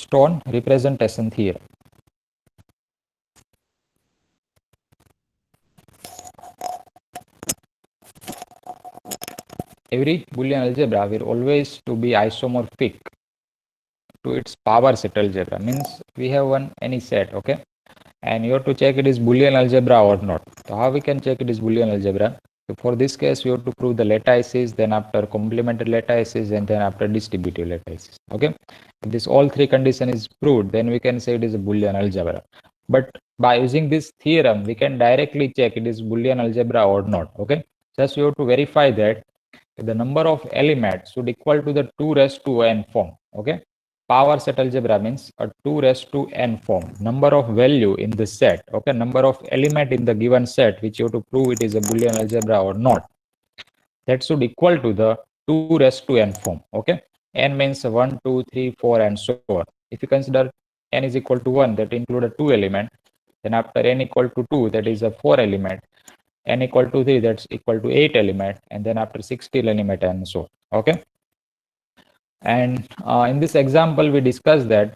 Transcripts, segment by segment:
Stone representation theorem. Every Boolean algebra will always to be isomorphic to its power set algebra. Means we have one any set, okay, and you have to check it is Boolean algebra or not. So how we can check it is Boolean algebra? So for this case, we have to prove the lattices, then after complementary lattices, and then after distributive lattices. Okay, if this all three condition is proved, then we can say it is a Boolean algebra. But by using this theorem, we can directly check it is Boolean algebra or not. Okay, just we have to verify that the number of elements should equal to the 2 raised to n form. Okay, power set algebra means a 2 raised to n form, number of value in the set. Okay, number of element in the given set which you have to prove it is a Boolean algebra or not, that should equal to the 2 raised to n form. Okay, n means 1 2 3 4 and so on. If you consider n is equal to 1, that include a 2 element, then after n equal to 2, that is a 4 element, n equal to 3, that's equal to 8 element, and then after 16 element and so on. Okay, and in this example we discussed that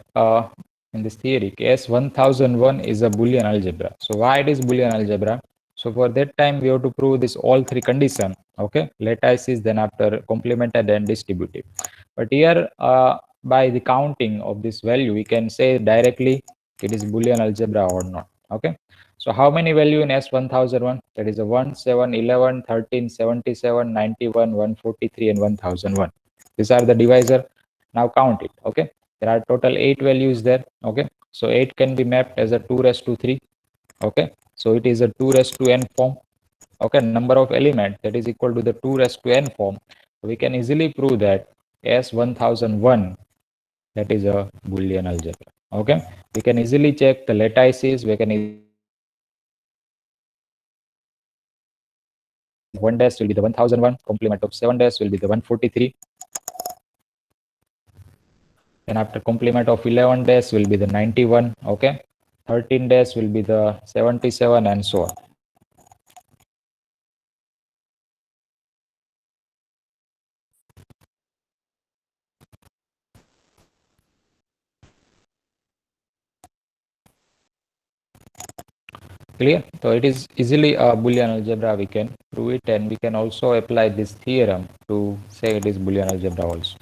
in this theory case 1001 is a Boolean algebra. So why it is Boolean algebra? So for that time we have to prove this all three condition. Okay, lattices, then after complementary and distributive. But here by the counting of this value we can say directly it is Boolean algebra or not. Okay, so how many value in S1001? That is a 1 7 11 13 77 91 143 and 1001. These are the divisor. Now count it. Okay, there are total 8 values there. Okay, so 8 can be mapped as a 2 raised to 3. Okay, so it is a 2 raised to n form. Okay, number of element that is equal to the 2 raised to n form. We can easily prove that S1001, that is a Boolean algebra. Okay, we can easily check the lattices. We can 1 dash will be the 1001, complement of 7 dash will be the 143. Then after complement of 11 days will be the 91. Okay, 13 days will be the 77 and so on. Clear? So it is easily a Boolean algebra. We can prove it, and we can also apply this theorem to say it is Boolean algebra also.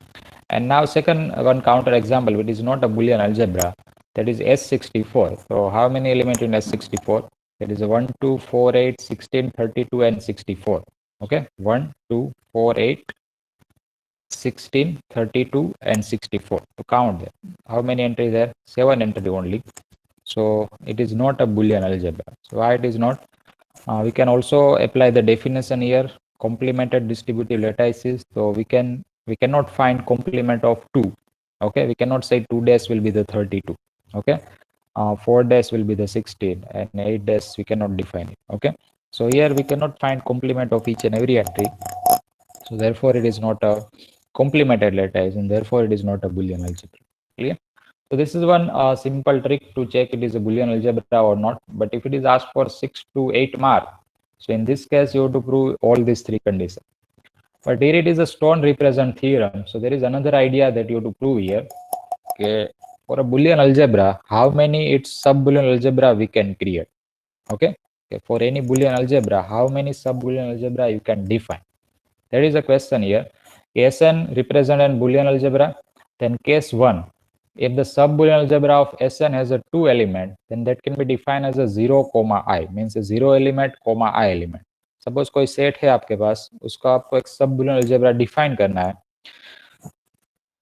And now second one counter example, which is not a Boolean algebra, that is S64. So how many elements in S64? That is a 1 2 4 8 16 32 and 64. Okay, 1 2 4 8 16 32 and 64. So count there. How many entries there? 7 entry only. So it is not a Boolean algebra. So why it is not? We can also apply the definition here, complemented distributive lattices. So we cannot find complement of 2. Okay, we cannot say 2 days will be the 32. Okay, 4 days will be the 16, and 8 days we cannot define it. Okay, so here we cannot find complement of each and every entry. So therefore it is not a complemented lattice, and therefore it is not a Boolean algebra. Clear? So this is one simple trick to check it is a Boolean algebra or not. But if it is asked for 6 to 8 mark, so in this case you have to prove all these three conditions. But here it is a Stone represent theorem. So there is another idea that you have to prove here. Okay, for a Boolean algebra, how many its sub-Boolean algebra we can create? Okay, for any Boolean algebra, how many sub-Boolean algebra you can define? That is a question here. Sn represent an Boolean algebra. Then case 1, if the sub-Boolean algebra of Sn has a 2 element, then that can be defined as a 0, I, means a 0 element, I element. Suppose कोई set है आपके पास, उसका आपको एक सब Boolean algebra define करना है.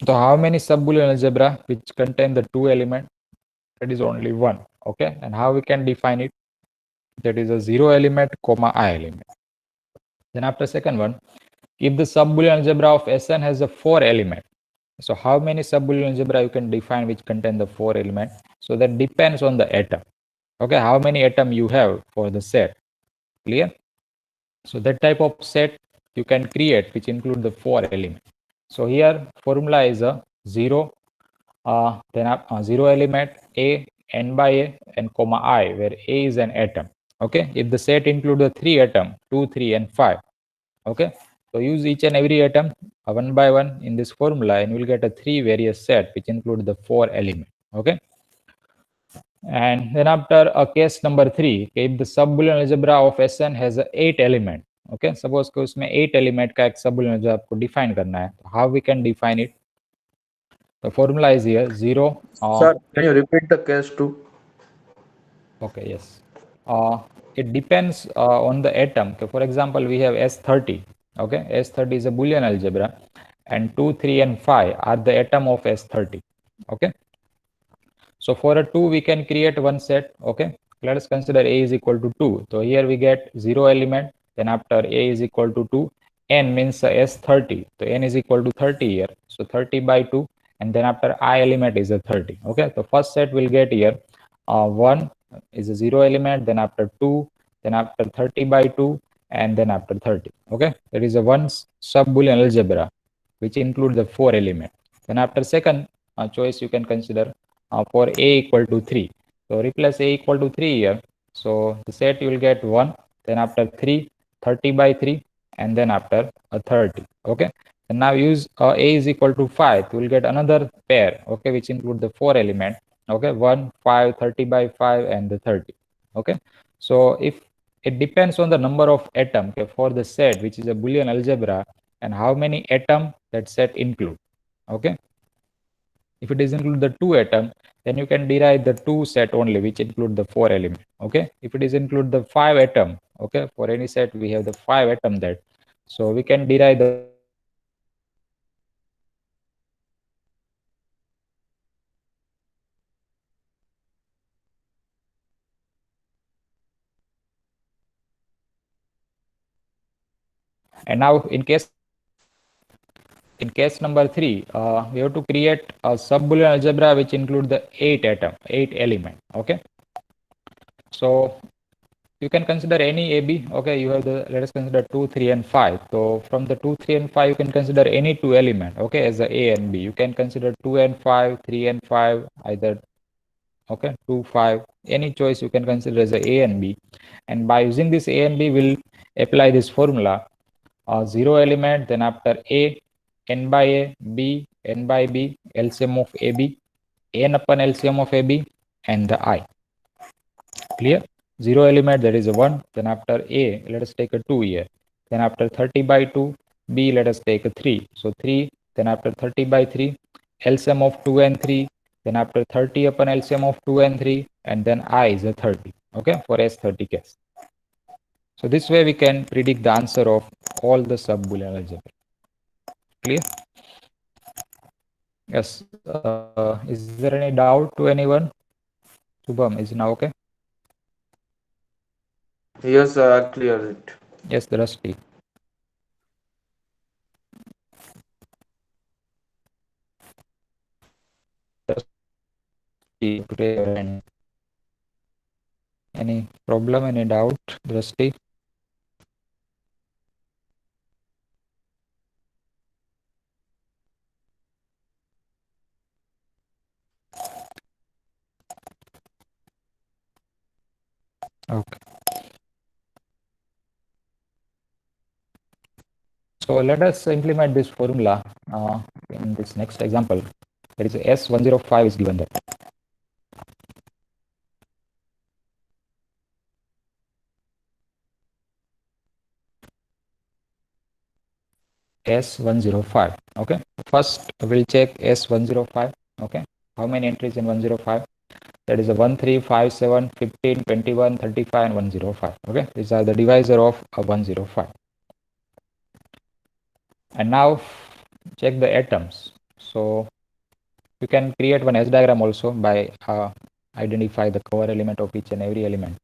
So how many sub-Boolean algebra which contain the 2 element? That is only 1. Okay, and how we can define it? That is a 0 element, I element. Then after second one, if the sub-Boolean algebra of Sn has a 4 element, so how many sub-Boolean algebra you can define which contain the 4 element? So that depends on the atom. Okay, how many atom you have for the set. Clear? So that type of set you can create which include the 4 element. So here formula is a 0, then 0 element a, n by a, and comma I, where a is an atom. Okay, if the set include the 3 atom, 2 3 and 5. Okay, so use each and every atom one by one in this formula, and you will get a 3 various set which include the 4 element. Okay. And then after case number 3, if the sub-Boolean algebra of Sn has 8 element, okay, suppose कि उसमें 8 element का एक sub-Boolean algebra आपको define करना है, how we can define it? The formula is here 0. Sir, can you repeat the case too? Okay, yes. It depends on the atom. Okay, for example, we have S30. Okay, S30 is a Boolean algebra, and 2, 3, and 5 are the atom of S30. Okay. So for a 2, we can create one set. Okay, let us consider A is equal to 2. So here we get 0 element. Then after A is equal to 2, N means S30. So N is equal to 30 here. So 30 by 2. And then after I element is a 30. Okay, the first set will get here 1 is a 0 element. Then after 2, then after 30 by 2, and then after 30. Okay, there is a one sub Boolean algebra which includes the 4 element. Then after second choice, you can consider for A equal to 3. So replace A equal to 3 here. So the set you will get 1, then after 3, 30 by 3, and then after 30. Okay. And now use A is equal to 5. You will get another pair, okay, which include the 4 element. Okay, 1, 5, 30 by 5, and the 30. Okay. So if it depends on the number of atom, okay, for the set, which is a Boolean algebra, and how many atom that set include. Okay. If it is include the 2 atom, then you can derive the 2 set only, which include the 4 element. Okay. If it is include the 5 atom, okay, for any set we have the 5 atom that, so we can derive the 5 set only, which include the 4 element. Okay. And now in case number 3, we have to create a sub-Boolean algebra which include the 8 atom, 8 element. Okay. So you can consider any AB. Okay, you have the, let us consider 2, 3, and 5. So from the 2, 3, and 5, you can consider any 2 element. Okay, as the A and B. You can consider 2 and 5, 3 and 5, either. Okay, 2, 5. Any choice you can consider as a and B. And by using this A and B, we'll apply this formula. 0 element, then after A, n by A, B, n by B, LCM of AB, n upon LCM of AB, and the I. Clear? 0 element, that is a 1. Then after A, let us take a 2 here. Then after 30 by 2, B, let us take a 3. So 3, then after 30 by 3, LCM of 2 and 3. Then after 30 upon LCM of 2 and 3, and then I is a 30. Okay, for S30 case. So this way we can predict the answer of all the sub-Boolean algebra. Clear? Yes. Is there any doubt to anyone? Shubham, is now okay? Yes, I clear it. Yes, the Rusty. Today, any problem, any doubt, Rusty? Okay. So let us implement this formula in this next example. There is S105 is given there. S105. Okay. First we'll check S105. Okay. How many entries in 105? That is a 1, 3, 5, 7, 15, 21, 35, and 105. Okay. These are the divisor of a 105. And now check the atoms. So you can create one S diagram also by identify the cover element of each and every element,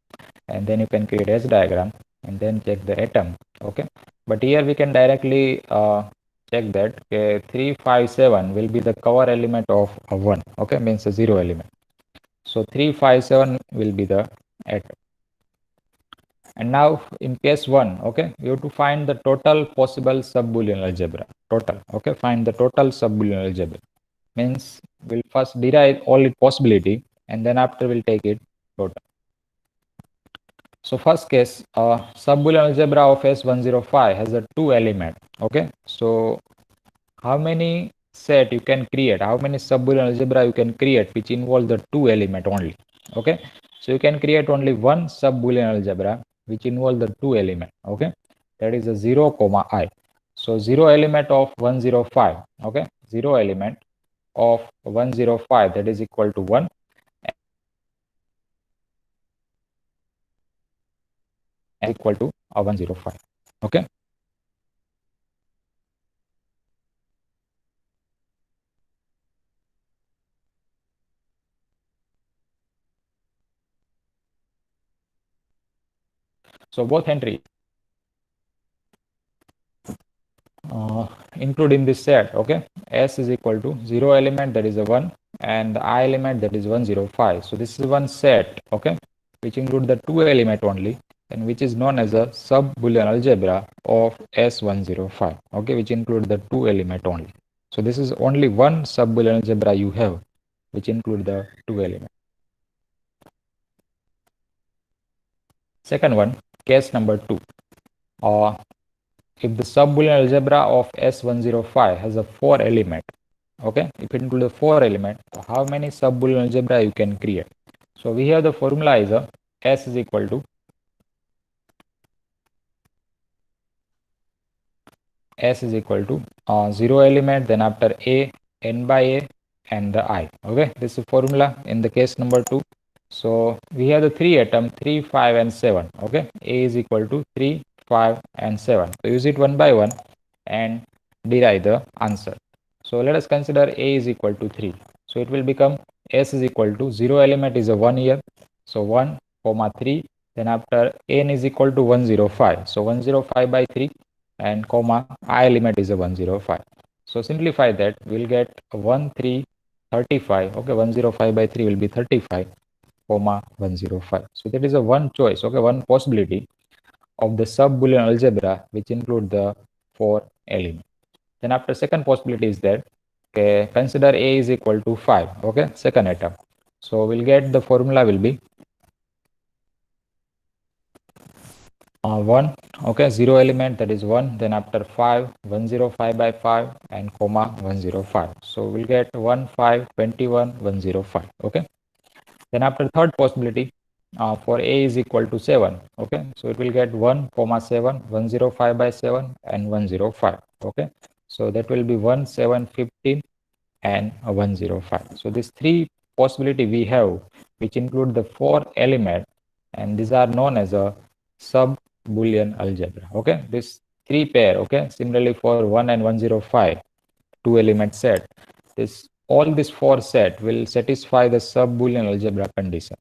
and then you can create S diagram and then check the atom. Okay, but here we can directly check that 357 will be the cover element of a 1. Okay, means a 0 element. So 357 will be the atom. And now in case 1, okay, you have to find the total possible sub-Boolean algebra. Total. Okay, find the total sub-Boolean algebra. Means we'll first derive all its possibility, and then after we'll take it total. So first case, sub-Boolean algebra of S105 has a 2 element. Okay, so how many set you can create, how many sub-Boolean algebra you can create which involve the two element only. Okay, so you can create only one sub-Boolean algebra which involve the two element. Okay, that is a 0 comma I. So 0 element of 105. Okay, 0 element of 105, that is equal to 1, and equal to 105. Okay, so both entry include in this set. Okay, s is equal to 0 element, that is a 1, and the I element, that is 105. So this is one set, okay, which include the two element only, and which is known as a sub Boolean algebra of S105. Okay, which include the two element only. So this is only one sub Boolean algebra you have which include the two element. Second one, case number 2. If the sub-Boolean algebra of S105 has a 4 element, okay, if it includes a 4 element, how many sub-Boolean algebra you can create? So we have the formula is a S is equal to 0 element, then after A, n by A, and the I. Okay, this is formula in the case number 2. So we have the 3 atom 3, 5, and 7. Okay, A is equal to 3, 5, and 7. So use it one by one and derive the answer. So let us consider A is equal to 3. So it will become S is equal to 0 element is a 1 here. So 1 comma 3. Then after n is equal to 105. So 105 by 3 and comma I element is a 105. So simplify that, we'll get 1, 3, 35. Okay, 105 by 3 will be 35 comma 105. So that is a one choice. Okay, one possibility of the sub Boolean algebra which include the 4 elements. Then after second possibility is that, okay, consider A is equal to 5. Okay, second atom. So we'll get the formula will be 1. Okay, 0 element, that is 1. Then after 5, 105 by 5 and comma 105. So we'll get 1, 5, 21, 105. Okay, then after third possibility, for A is equal to 7. Okay, so it will get 1 comma 7, 105 by 7 and 105. Okay, so that will be 1, 7, 15 and 105. So these three possibility we have which include the 4 element, and these are known as a sub Boolean algebra. Okay, this 3 pair. Okay, similarly for 1 and 105 2 element set, this all this 4 set will satisfy the sub Boolean algebra condition.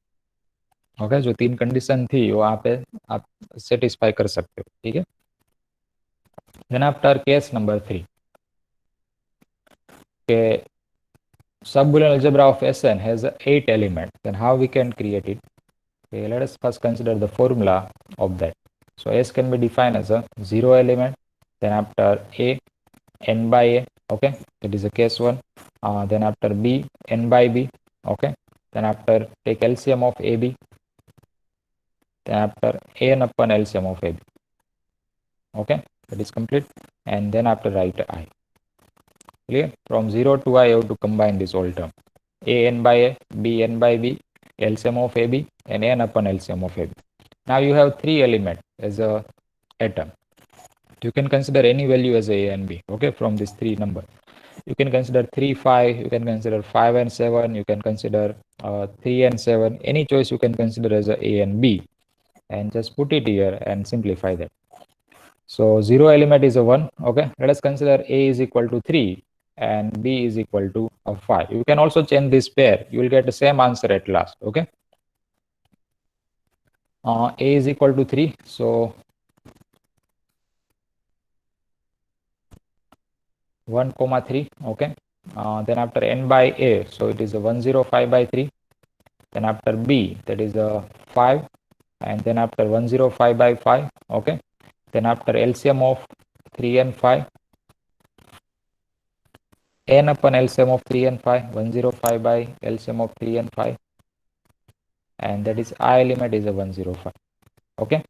Okay, जो 3 condition थी वो यहाँ पे आप satisfy कर सकते हो. ठीक है. देन आफ्टर केस नंबर 3, के sub-Boolean algebra of Sn has 8 elements. Then how we can create it? Okay, let us first consider the formula of that. So S can be defined as a 0 element, then after A, n by A. Okay, that is the case 1. Then after B, n by B. Okay, then after take LCM of AB, then after an upon LCM of AB. Okay, that is complete. And then after write I. Clear? From 0 to I, you have to combine this all term. A n by A, B n by B, LCM of AB, and n upon LCM of AB. Now you have 3 elements as a atom. You can consider any value as A and B. Okay, from these 3 number. You can consider 3, 5, you can consider 5 and 7, you can consider 3 and 7. Any choice you can consider as a and B. And just put it here and simplify that. So 0 element is a 1. Okay, let us consider A is equal to 3 and B is equal to 5. You can also change this pair. You will get the same answer at last. Okay, A is equal to 3. So 1 comma 3. Okay, then after n by A, so it is a 105 by 3. Then after B, that is a 5, and then after 105 by 5. Okay, then after LCM of 3 and 5, n upon LCM of 3 and 5, 105 by LCM of 3 and 5, and that is I element is a 105. Okay,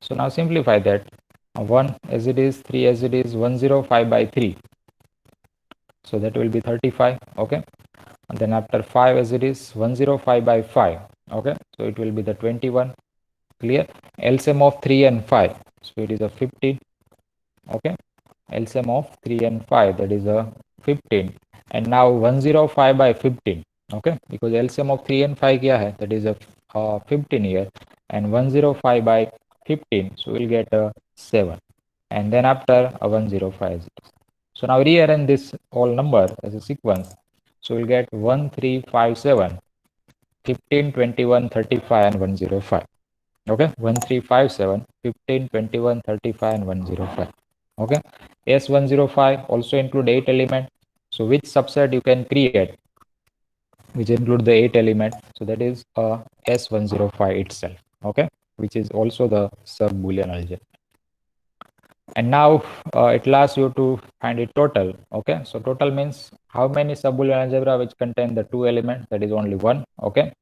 so now simplify that. 1 as it is, 3 as it is, 105 by 3. So that will be 35. Okay. And then after 5 as it is 105 by 5. Okay. So it will be the 21. Clear? LCM of 3 and 5. So it is a 15. Okay. LCM of 3 and 5, that is a 15. And now 105 by 15. Okay. Because LCM of 3 and 5 kya hai? That is a 15 here. And 105 by 15. So we'll get a 7. And then after a 105. So now rearrange this whole number as a sequence. So we'll get 1, 3, 5, 7, 15, 21, 35, and 105. Okay, 1, 3, 5, 7, 15, 21, 35, and 105. Okay, S105 also include 8 element. So which subset you can create which include the 8 element? So that is S105 itself. Okay, which is also the sub Boolean algebra. And now it allows you to find it total. Okay, so total means how many sub-Boolean algebra which contain the 2 elements, that is only 1. Okay,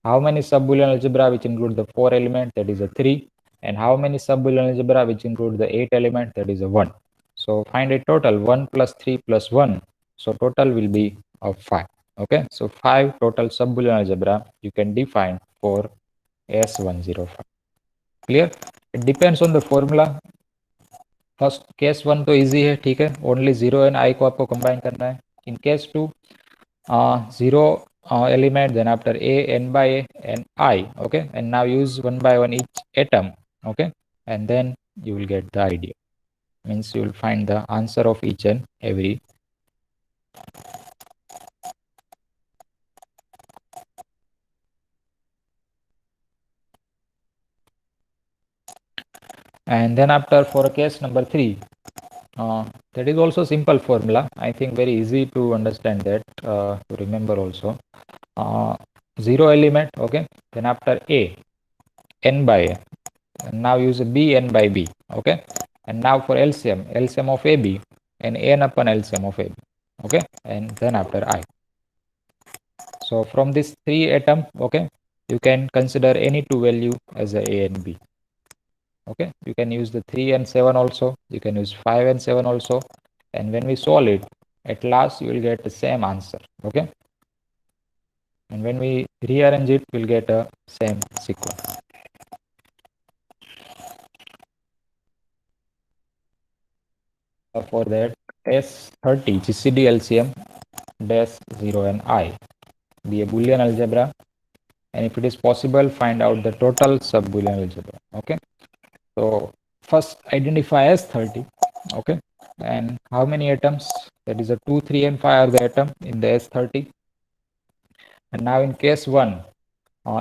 how many sub-Boolean algebra which include the 4 element, that is a 3. And how many sub-Boolean algebra which include the 8 element, that is a 1. So find a total 1 plus 3 plus 1. So total will be of 5. Okay, so 5 total sub-Boolean algebra you can define for S105. Clear? It depends on the formula. First case 1 तो easy है, ठीक है, only 0 and I को आपको combine करना है. In case 2 0 element, then after a n by a and I. Okay, and now use one by one each atom. Okay, and then you will get the idea, means you will find the answer of each and every. And then after for case number 3, that is also simple formula, I think very easy to understand that, to remember also. 0 element. Okay, then after a n by a, and now use b n by b. Okay, and now for LCM of ab and n upon LCM of ab. Okay, and then after I. So from this 3 atom, okay, you can consider any two value as a and b. Okay, you can use the 3 and 7 also, you can use 5 and 7 also, and when we solve it, at last you will get the same answer. Okay, and when we rearrange it, we'll get a same sequence. For that, S30 GCD LCM dash 0 and I be a Boolean algebra, and if it is possible, find out the total sub Boolean algebra. Okay, so first identify S30. Okay, and how many atoms? That is a 2, 3, and 5 are the atom in the S30. And now in case 1,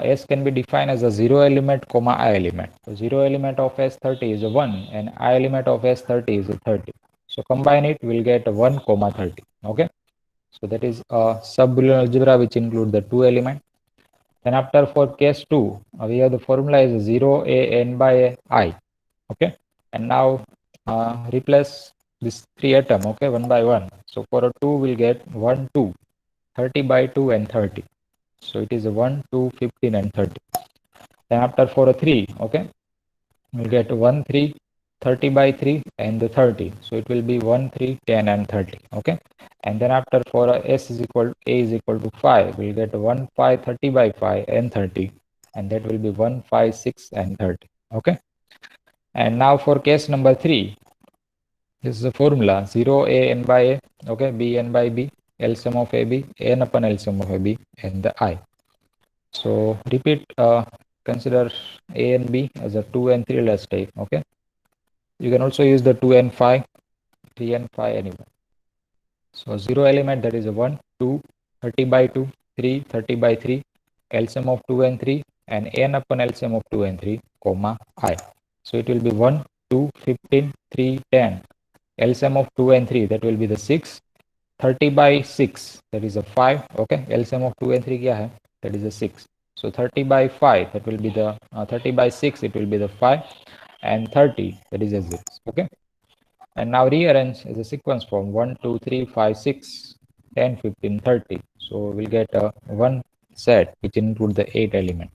S can be defined as a 0 element comma I element. So 0 element of S30 is a 1 and I element of S30 is a 30. So combine it, we'll get a 1 comma 30. Okay, so that is a sub-Boolean algebra which include the 2 element. Then after for case 2, we have the formula is 0 a n by I. Okay, and now replace this 3 atom. Okay, 1 by 1. So for a 2 we'll get 1 2, 30 by 2 and 30. So it is a 1 2 15 and 30. Then after for a 3, okay, we'll get 1 3, 30 by 3 and the 30. So it will be 1 3 10 and 30. Okay, and then after for a s is equal a is equal to 5, we'll get 1 5 30 by 5 and 30, and that will be 1 5 6 and 30. Okay, and now for case number 3, this is the formula 0 a n by a, okay, b n by b, LCM of ab, n upon LCM of ab, and the I. So repeat, consider a and b as a 2 and 3 less type. Okay, you can also use the 2 and 5, 3 and 5 anyway. So 0 element, that is a 1 2 30 by 2 3 30 by 3, LCM of 2 and 3, and n upon LCM of 2 and 3 comma I. So it will be 1 2 15 3 10, LCM of 2 and 3, that will be the 6, 30 by 6, that is a 5. Okay, LCM of 2 and 3 kya hai? That is a 6. So 30 by 5, that will be the 30 by 6, it will be the 5, and 30, that is a 6. Okay, and now rearrange as a sequence form 1 2 3 5 6 10 15 30. So we'll get a one set which include the 8 element.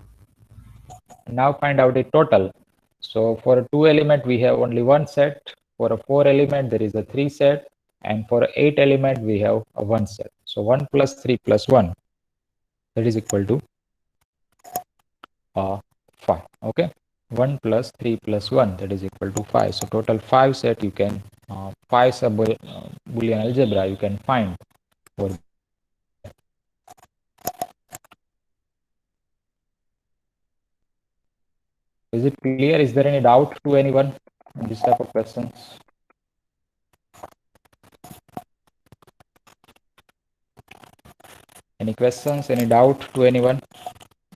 Now find out a total. So for a 2 element we have only one set, for a 4 element there is a 3 set, and for 8 element we have a 1 set. So 1 plus 3 plus 1, that is equal to 5. Okay, 1 plus 3 plus 1, that is equal to 5. So total 5 set you can 5 sub Boolean algebra you can find over there. Is it clear? Is there any doubt to anyone in this type of questions? Any questions, any doubt to anyone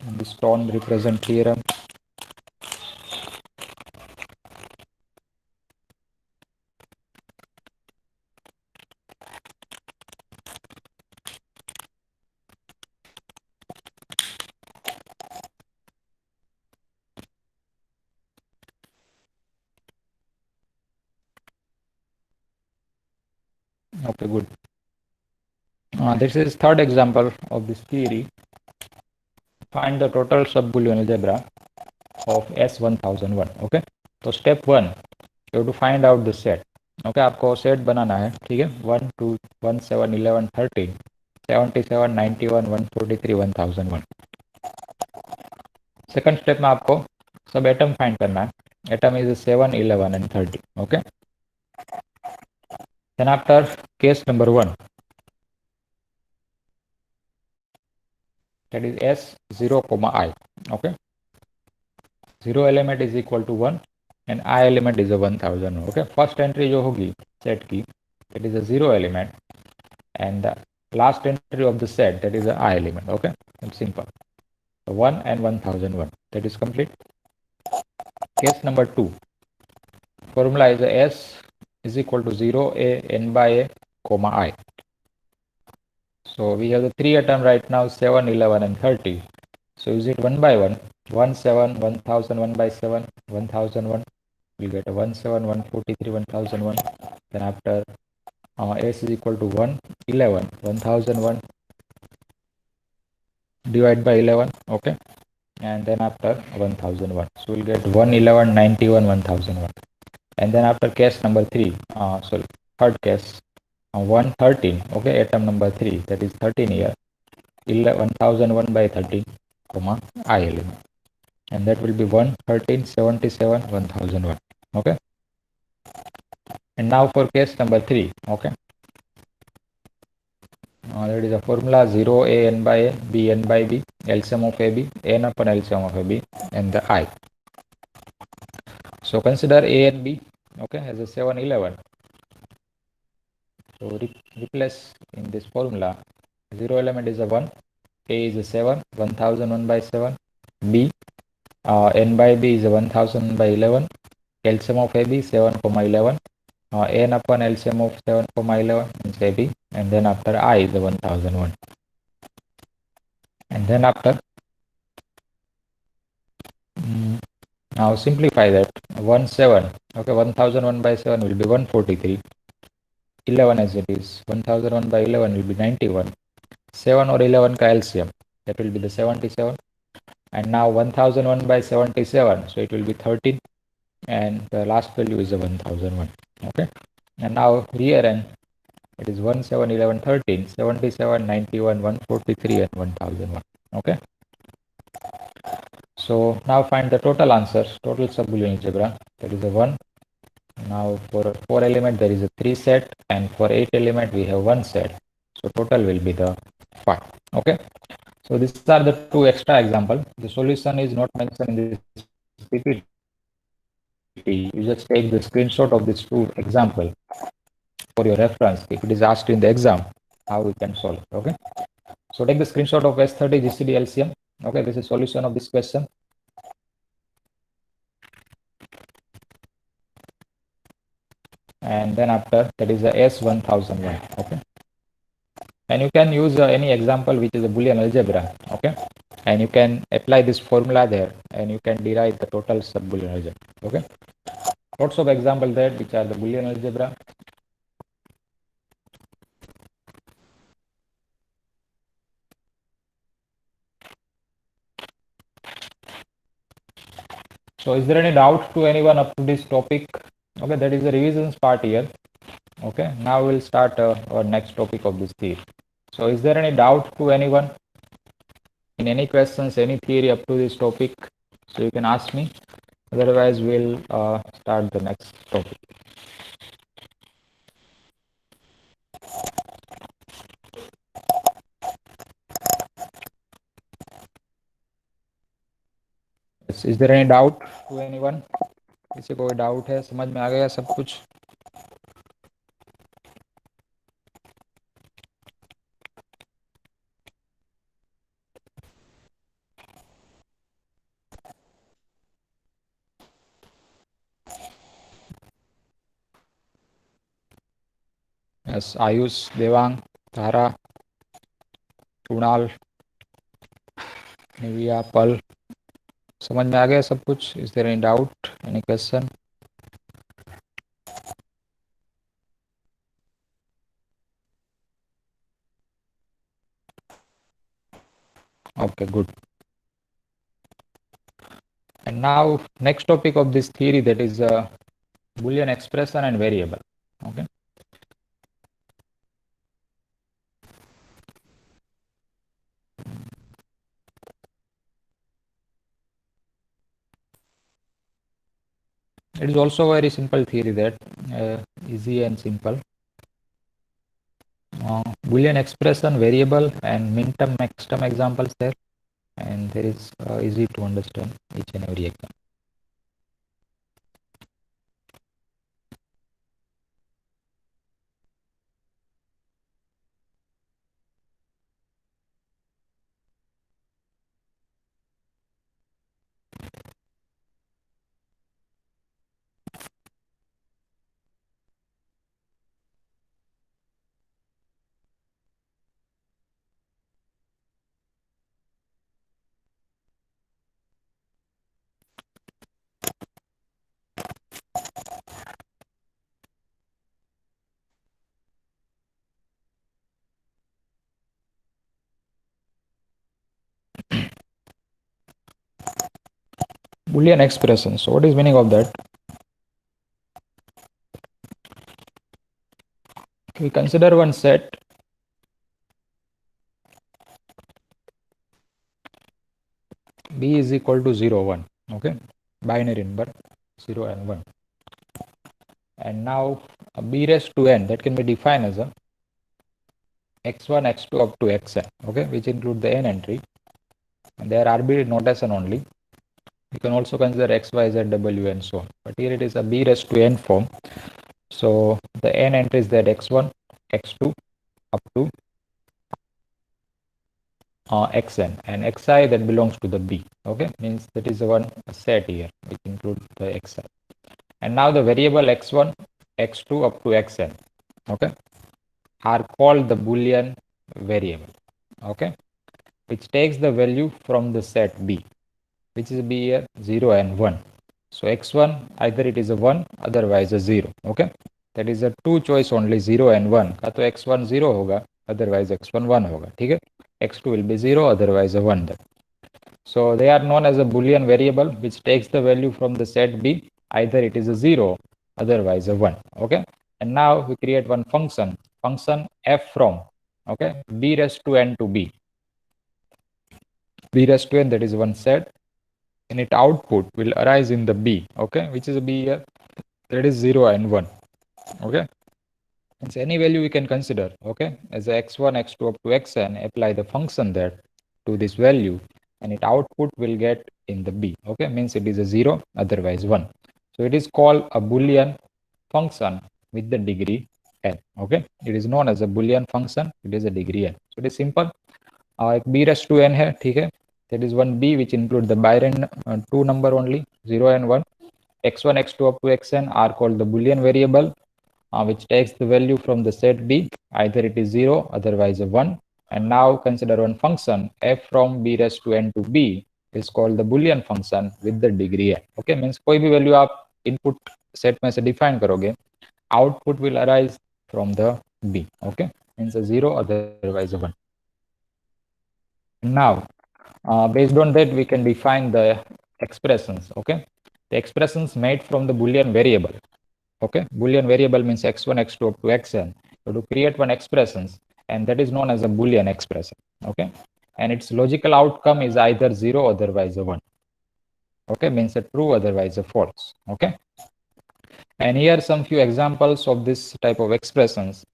in this tone represent theorem? Okay, good. This is third example of this theory. Find the total sub-Boolean algebra of S1001. Okay, तो step 1 you have to find out the set. Okay, आपको set बनाना है, ठीक है. 1 2 1 7 11 13 77 91 143 1001. Second step में आपको सब atom find करना है. Atom is 7 11 and 30. Okay, then after case number 1, that is S0, I. Okay, 0 element is equal to 1 and I element is a 1000. Okay, first entry जो होगी set की, that is a 0 element, and the last entry of the set, that is a I element. Okay, it's simple. So 1 and 1001, that is complete. Case number 2, formula is a S is equal to 0 a n by a comma I. So we have the 3 atom right now, 7 11 and 30. So use it one by one. 1 7 1000 1 by 7 1001, we'll get a 1 7 143 1001. Then after S is equal to 1 11 1001 divide by 11. Okay, and then after 1001, so we'll get 1 11 91 1001. And then after case number 3, sorry, third case, 113. Okay, atom number 3, that is 13 here, 1001 by 13 comma I element, and that will be 1 13 77 1001. Okay, and now for case number 3. Okay, that is a formula 0 a n by a b n by b, LCM of ab, n upon LCM of ab, and the I. So consider a and b, okay, as a 7 11. So replace in this formula. 0 element is a 1, a is a 7 1001 by 7, b n by b is a 1000 by 11, LCM of ab 7 comma 11, n upon LCM of 7 comma 11 is ab, and then after I is the 1001. And then after now simplify that. 1 7, okay, 1001 by 7 will be 143, 11 as it is, 1001 by 11 will be 91, 7 or 11 ka LCM, that will be the 77, and now 1001 by 77, so it will be 13, and the last value is the 1001. Okay, and now rearrange. It is 1 7 11 13 77 91 143 and 1001. Okay, so now find the total answer, total sub-Boolean algebra, that is a 1. Now for 4 element there is a 3 set, and for 8 element we have 1 set, so total will be the 5. Okay, so these are the 2 extra example. The solution is not mentioned in this PPT. You just take the screenshot of this 2 example for your reference. If it is asked in the exam, how we can solve. Okay, so take the screenshot of S30 GCD LCM. Okay, this is solution of this question. And then after that is the S1001. Okay, and you can use any example which is a Boolean algebra. Okay, and you can apply this formula there, and you can derive the total sub-Boolean algebra. Okay, lots of example there which are the Boolean algebra. So is there any doubt to anyone up to this topic? Okay, that is the revisions part here, Okay, now we'll start our next topic of this theory. So is there any doubt to anyone in any questions, any theory up to this topic? So you can ask me. Otherwise, we'll start the next topic. Yes, is there any doubt to anyone? किसी को कोई doubt है? समझ में आ गया सब कुछ? Yes, आयुष, देवांग, तारा, कुणाल, निविया, पल, समझ में आ गया सब कुछ? Is there any doubt, any question? Okay, good. And now next topic of this theory, that is Boolean expression and variable. Okay. It is also a very simple theory, that easy and simple. Boolean expression, variable, and min-term, max-term examples there, and there is easy to understand each and every example. Boolean expression. So what is meaning of that? We consider one set B is equal to 0, 1. Okay, binary number 0 and 1. And now B raised to n, that can be defined as a x1, x2 up to xn, okay, which include the n entry. And they are arbitrary notation only. You can also consider x, y, z, w, and so on. But here it is a B raised to n form. So the n entries, that x1, x2 up to xn, and xi that belongs to the B. Okay, means that is the one set here which include the xi. And now the variable x1, x2 up to xn, okay, are called the Boolean variable, okay, which takes the value from the set B, which is B here 0 and 1. So x1 either it is a 1, otherwise a 0. Okay, that is a two choice only, 0 and 1. का तो x1 0 होगा, otherwise x1 1 होगा. ठीक है, x2 will be 0, otherwise a 1. Then so they are known as a Boolean variable which takes the value from the set B, either it is a 0, otherwise a 1. Okay, and now we create one function f from, okay, B raised to n to B. B raised to n, that is one set, and its output will arise in the B, okay, which is a B here, that is 0 and 1. Okay, it's any value we can consider, okay, as a x1, x2 up to xn, apply the function there to this value, and its output will get in the B. Okay, means it is a 0, otherwise 1. So it is called a Boolean function with the degree n. Okay, it is known as a Boolean function, it is a degree n. So it is simple. एक b raised to n है, ठीक है, that is one B which include the binary two number only, 0 and 1. x1, x2 up to xn are called the Boolean variable which takes the value from the set B, either it is 0, otherwise a 1. And now consider one function f from B raised to n to B is called the Boolean function with the degree n. Okay, means कोई भी value आप input set में से define करोगे, output will arise from the B. Okay, means a 0, otherwise a 1. Now based on that we can define the expressions. Okay, the expressions made from the Boolean variable. Okay, Boolean variable means x1, x2 up to xn. So to create one expressions, and that is known as a Boolean expression. Okay, and its logical outcome is either 0, otherwise a 1. Okay, means a true, otherwise a false. Okay, and here are some few examples of this type of expressions.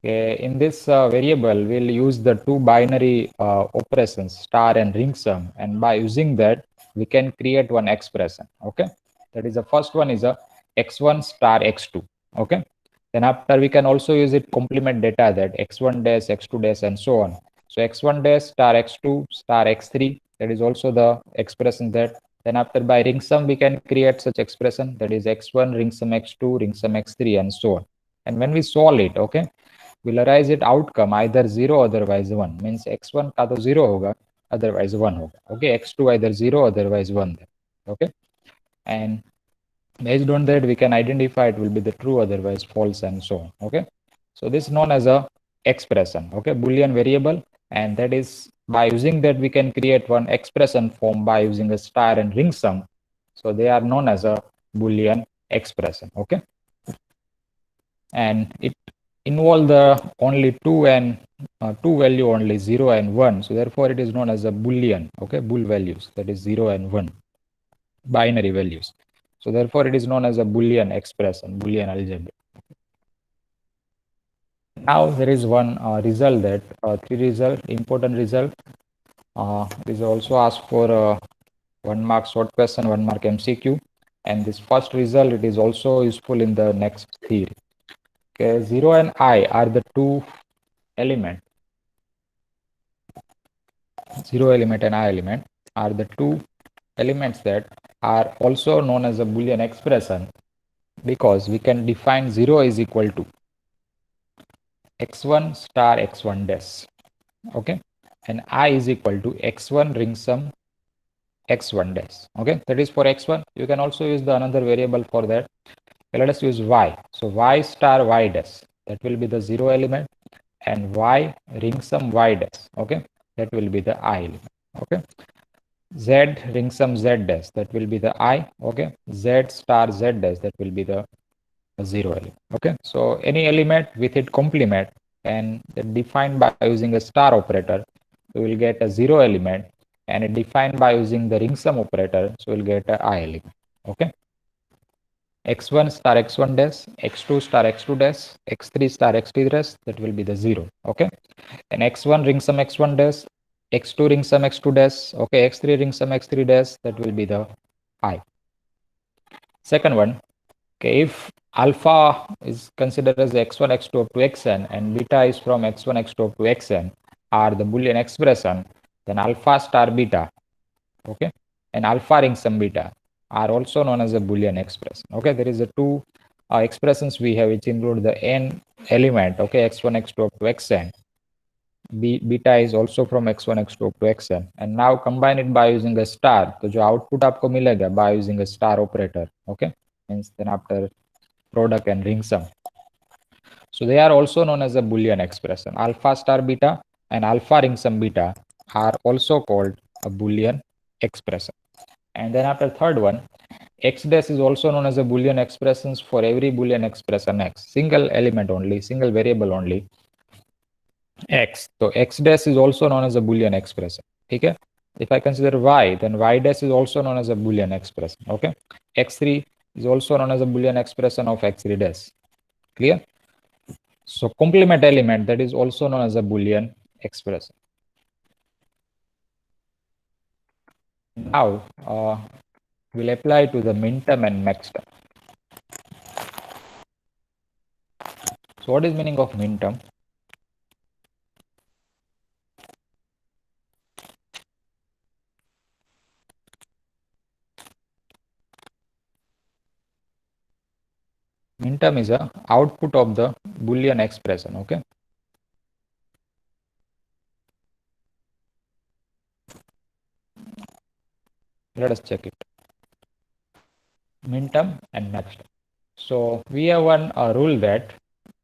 Okay, in this variable, we'll use the two binary operations, star and ring sum, and by using that, we can create one expression. Okay, that is the first one is a x1 star x2. Okay, then after we can also use it complement data, that x1 dash, x2 dash, and so on. So x1 dash star x2 star x3, that is also the expression that. Then after by ring sum, we can create such expression, that is x1 ring sum x2 ring sum x3 and so on. And when we solve it, okay, we'll arise it outcome either 0, otherwise 1. Means x1 का तो 0 होगा, otherwise 1 होगा. Okay, x2 either 0, otherwise 1. Okay, and based on that, we can identify it will be the true, otherwise false, and so on. Okay, so this is known as a expression. Okay, Boolean variable, and that is by using that we can create one expression form by using a star and ring sum. So they are known as a Boolean expression. Okay, and it involve the only two and two value only, 0 and 1. So therefore it is known as a Boolean. Okay, bool values, that is 0 and 1, binary values. So therefore it is known as a Boolean expression, Boolean algebra. Now there is one result, that three result, important result. It is also asked for 1 mark short question, 1 mark MCQ, and this first result, it is also useful in the next theory. Okay, 0 and I are the two element. 0 element and I element are the two elements that are also known as a Boolean expression, because we can define 0 is equal to x1 star x1 dash. Okay, and I is equal to x1 ring sum x1 dash. Okay, that is for x1. You can also use the another variable for that. Okay, let us use y. So y star y dash, that will be the 0 element, and y ring sum y dash. Okay, that will be the I element. Okay, z ring sum z dash, that will be the I. Okay, z star z dash, that will be the 0 element. Okay, so any element with its complement and defined by using a star operator, we will get a 0 element, and defined by using the ring sum operator, so we'll get a I element. Okay, x1 star x1 dash, x2 star x2 dash, x3 star x3 dash, that will be the 0. Okay, and x1 ring sum x1 dash, x2 ring sum x2 dash, okay, x3 ring sum x3 dash, that will be the I. Second one, okay, if alpha is considered as x1 x2 up to xn, and beta is from x1 x2 up to xn, are the Boolean expression, then alpha star beta, okay, and alpha ring sum beta are also known as a Boolean expression. Okay, there is a two expressions we have which include the n element, okay, x1 x2 up to xn. Beta is also from x1 x2 up to xn, and now combine it by using a star, तो जो output आपको मिलेगा by using a star operator. Okay, means then after product and ring sum, so they are also known as a Boolean expression. Alpha star beta and alpha ring sum beta are also called a Boolean expression. And then after third one, x dash is also known as a Boolean expressions for every Boolean expression x, single element only, single variable only, x. So x dash is also known as a Boolean expression. Okay, if I consider y, then y dash is also known as a Boolean expression. Okay, x3 is also known as a Boolean expression of x3 dash. Clear? So complement element, that is also known as a Boolean expression. Now we'll apply to the minterm and maxterm. So what is meaning of minterm? Minterm is a output of the Boolean expression. Okay, let us check it. Minterm and maxterm. So we have one rule that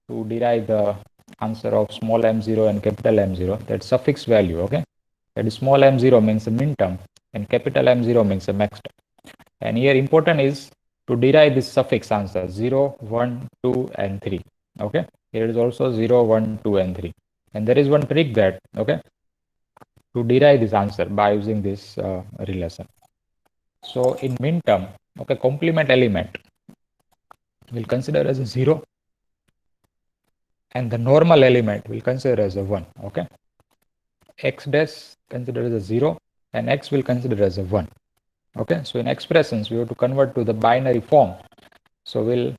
to derive the answer of small m0 and capital M0, that suffix value. Okay, that is small m0 means a minterm and capital M0 means a maxterm. And here important is to derive this suffix answer 0, 1, 2 and 3. Okay, here is also 0, 1, 2 and 3, and there is one trick that, okay, to derive this answer by using this relation. So in min term, okay, complement element will consider as a 0 and the normal element will consider as a 1. Okay, x dash consider as a 0 and x will consider as a 1. Okay, so in expressions we have to convert to the binary form, so we'll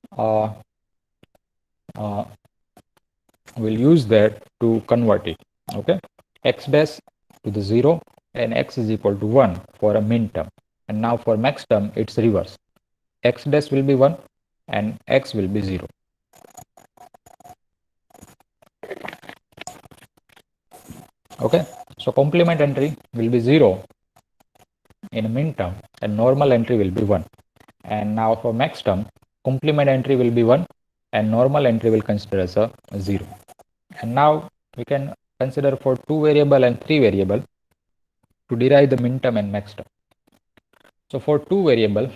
use that to convert it. Okay, x dash to the 0 and x is equal to 1 for a min term, and now for max term it's reverse, x dash will be 1 and x will be 0. Okay, so complement entry will be 0 in a min term and normal entry will be 1, and now for max term complement entry will be 1 and normal entry will consider as a 0. And now we can consider for 2 variable and 3 variable to derive the min term and max term. So for 2 variable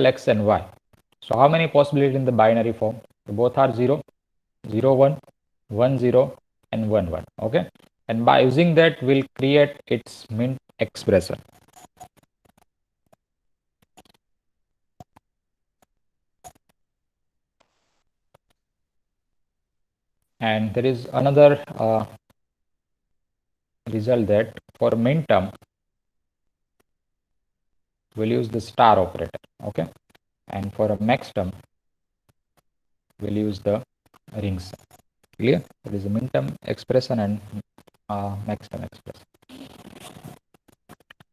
x and y, so how many possibilities in the binary form? So both are 0, 0, 1, 1, 0 and 1, 1. Okay, and by using that we'll create its min expression. And there is another result that for min term we'll use the star operator. Okay, and for a max term we'll use the ring sign. Clear? That is a min term expression and max term expression.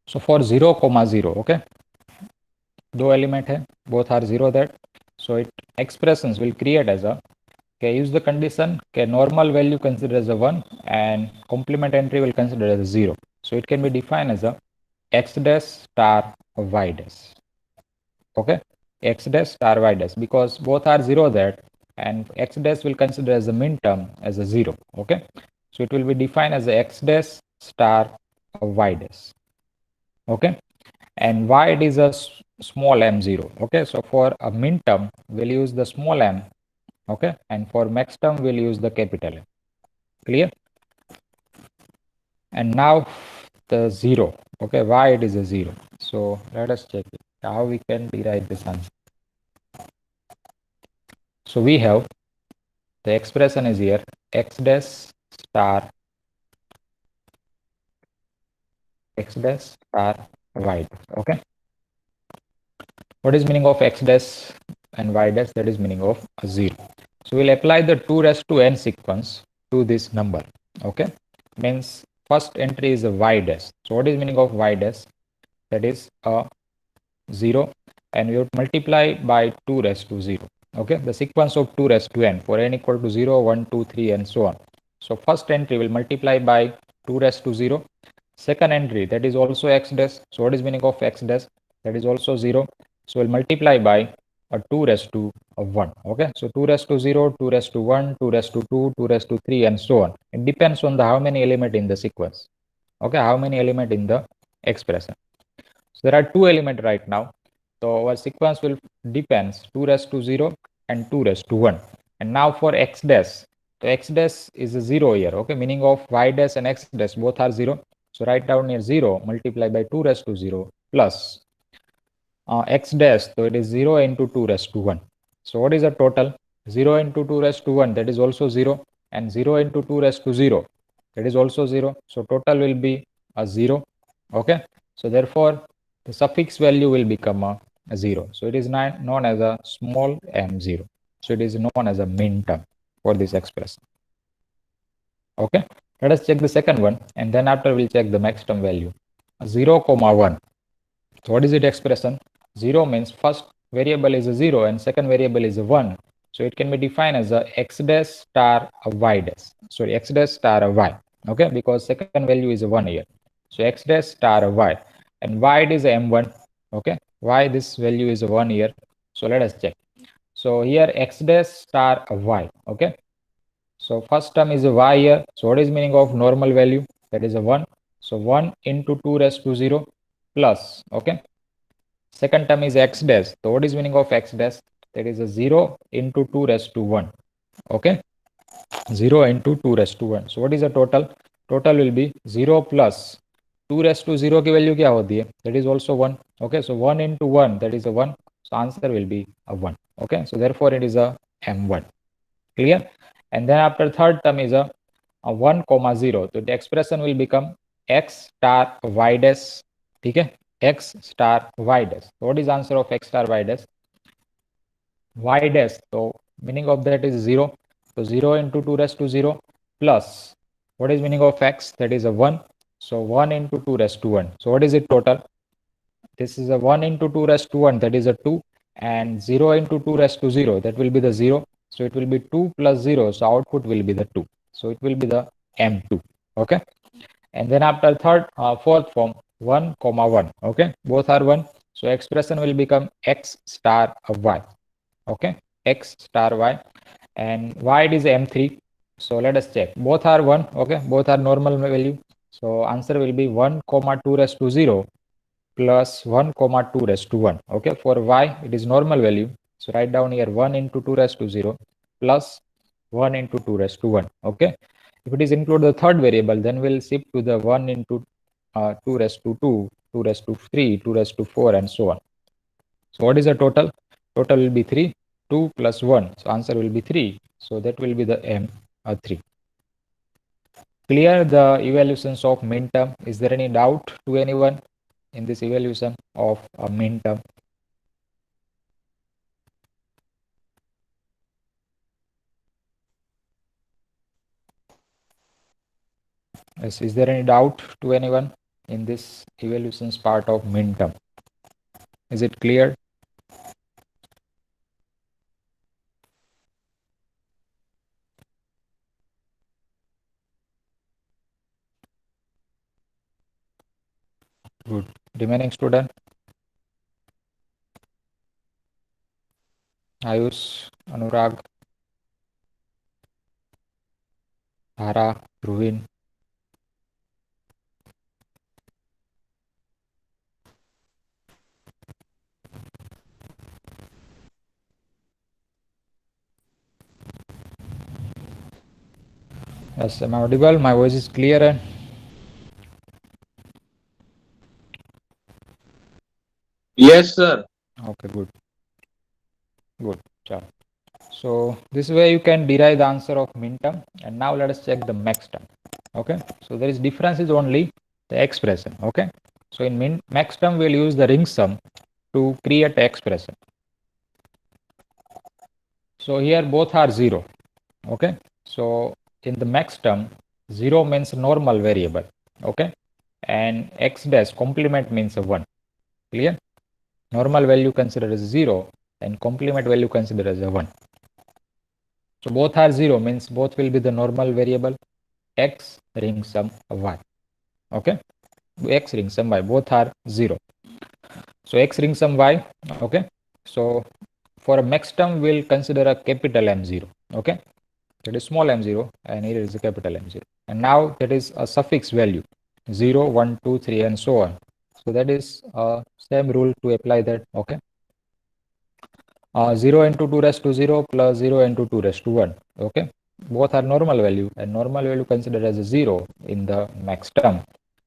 So for 0, 0, okay, दो element है, both are 0 that, so it expressions will create as a, okay, use the condition, okay, normal value considered as a 1 and complement entry will consider as a 0. So it can be defined as a x dash star y dash. Okay, x dash star y dash, because both are 0 that, and x dash will consider as a min term as a 0. Okay, so it will be defined as a x dash star y dash. Okay, and y it is a small m0. Okay, so for a min term we'll use the small m. Okay, and for max term we'll use the capital M. Clear? And now the 0. Okay, why it is a 0? So let us check it, how we can derive this answer. So we have the expression is here x dash star y. Okay, what is meaning of x dash and y dash? That is meaning of a 0. So we'll apply the 2 raised to n sequence to this number. Okay, means first entry is a y dash. So what is meaning of y dash? That is a 0 and we would multiply by 2 raised to 0. Okay, the sequence of 2 raised to n for n equal to 0, 1, 2, 3 and so on. So first entry will multiply by 2 raised to 0. Second entry, that is also x dash. So what is meaning of x dash? That is also 0. So we'll multiply by a 2 raised to 1. Okay, so 2 raised to 0, 2 raised to 1, 2 raised to 2, 2 raised to 3 and so on. It depends on the how many element in the sequence. Okay, how many element in the expression. So there are 2 elements right now. So our sequence will depends 2 raised to 0 and 2 raised to 1. And now for x dash, so x dash is a 0 here. Okay, meaning of y dash and x dash both are 0. So write down here 0 multiply by 2 raised to 0 plus x dash, so it is 0 into 2 raised to 1. So what is the total? 0 into 2 raised to 1, that is also 0, and 0 into 2 raised to 0, that is also 0. So total will be a 0. Okay, so therefore the suffix value will become a 0. So it is known as a small m0. So it is known as a min term for this expression. Okay, let us check the second one, and then after we'll check the max term value. 0, 1. So what is it expression? 0 means first variable is a 0 and second variable is a 1. So it can be defined as a x dash star a y dash. Sorry, x dash star a y. Okay, because second value is a 1 here. So x dash star a y, and y it is a m1. Okay, why this value is a 1 here? So let us check. So here x dash star a y. Okay, so first term is a y here. So what is meaning of normal value? That is a 1. So 1 into 2 raised to 0 plus, okay, Second term is x dash. So what is meaning of x dash? That is a 0 into 2 raised to 1. Okay, 0 into 2 raised to 1. So what is the total? Total will be 0 plus 2 raised to 0 की value क्या होती है? That is also 1. Okay, so 1 into 1, that is a 1. So answer will be a 1. Okay, so therefore it is a m1. Clear? And then after third term is a 1 comma 0. So the expression will become x star y dash. ठीक है, x star y dash. So what is answer of x star y dash? Y dash. So meaning of that is 0. So 0 into 2 raised to 0 plus what is meaning of x? That is a 1. So 1 into 2 raised to 1. So what is it total? This is a 1 into 2 raised to 1, that is a 2, and 0 into 2 raised to 0, that will be the 0. So it will be 2 plus 0, so output will be the 2. So it will be the m2. Okay, and then after fourth form, 1 comma 1. Okay, both are 1. So expression will become x star y. Okay, x star y, and y it is m3. So let us check. Both are 1. Okay, both are normal value. So answer will be 1 comma 2 raised to 0 plus 1 comma 2 raised to 1. Okay, for y it is normal value. So write down here 1 into 2 raised to 0 plus 1 into 2 raised to 1. Okay, if it is include the third variable, then we'll shift to the 1 into 2 raised to 2, 2 raised to 3, 2 raised to 4, and so on. So what is the total? Total will be 3, 2 plus 1. So answer will be 3. So that will be the m3. Clear the evaluations of min term. Is there any doubt to anyone in this evaluation of a min term? Yes, is there any doubt to anyone in this evaluations part of min term? Is it clear? Good. Remaining student? Ayush, Anurag, Dhara, Ruvin. Yes, am I audible? My voice is clear and Yes, sir. okay, good. Good. Ciao. So this way you can derive the answer of min term. And now let us check the max term. Okay, so there is difference is only the expression. Okay, so in max term we'll use the ring sum to create the expression. So here both are 0. Okay, so in the max term 0 means normal variable. Okay, and x dash complement means a 1. Clear? Normal value considered as 0 and complement value considered as a 1. So both are 0 means both will be the normal variable x ring sum y. Okay, x ring sum y, both are 0. So x ring sum y. Okay, so for a max term we'll consider a capital M0. Okay, that is small m0 and here is a capital M0. And now that is a suffix value 0, 1, 2, 3 and so on. So that is same rule to apply that. Okay, 0 into 2 raised to 0 plus 0 into 2 raised to 1. Okay, both are normal value and normal value considered as a 0 in the max term.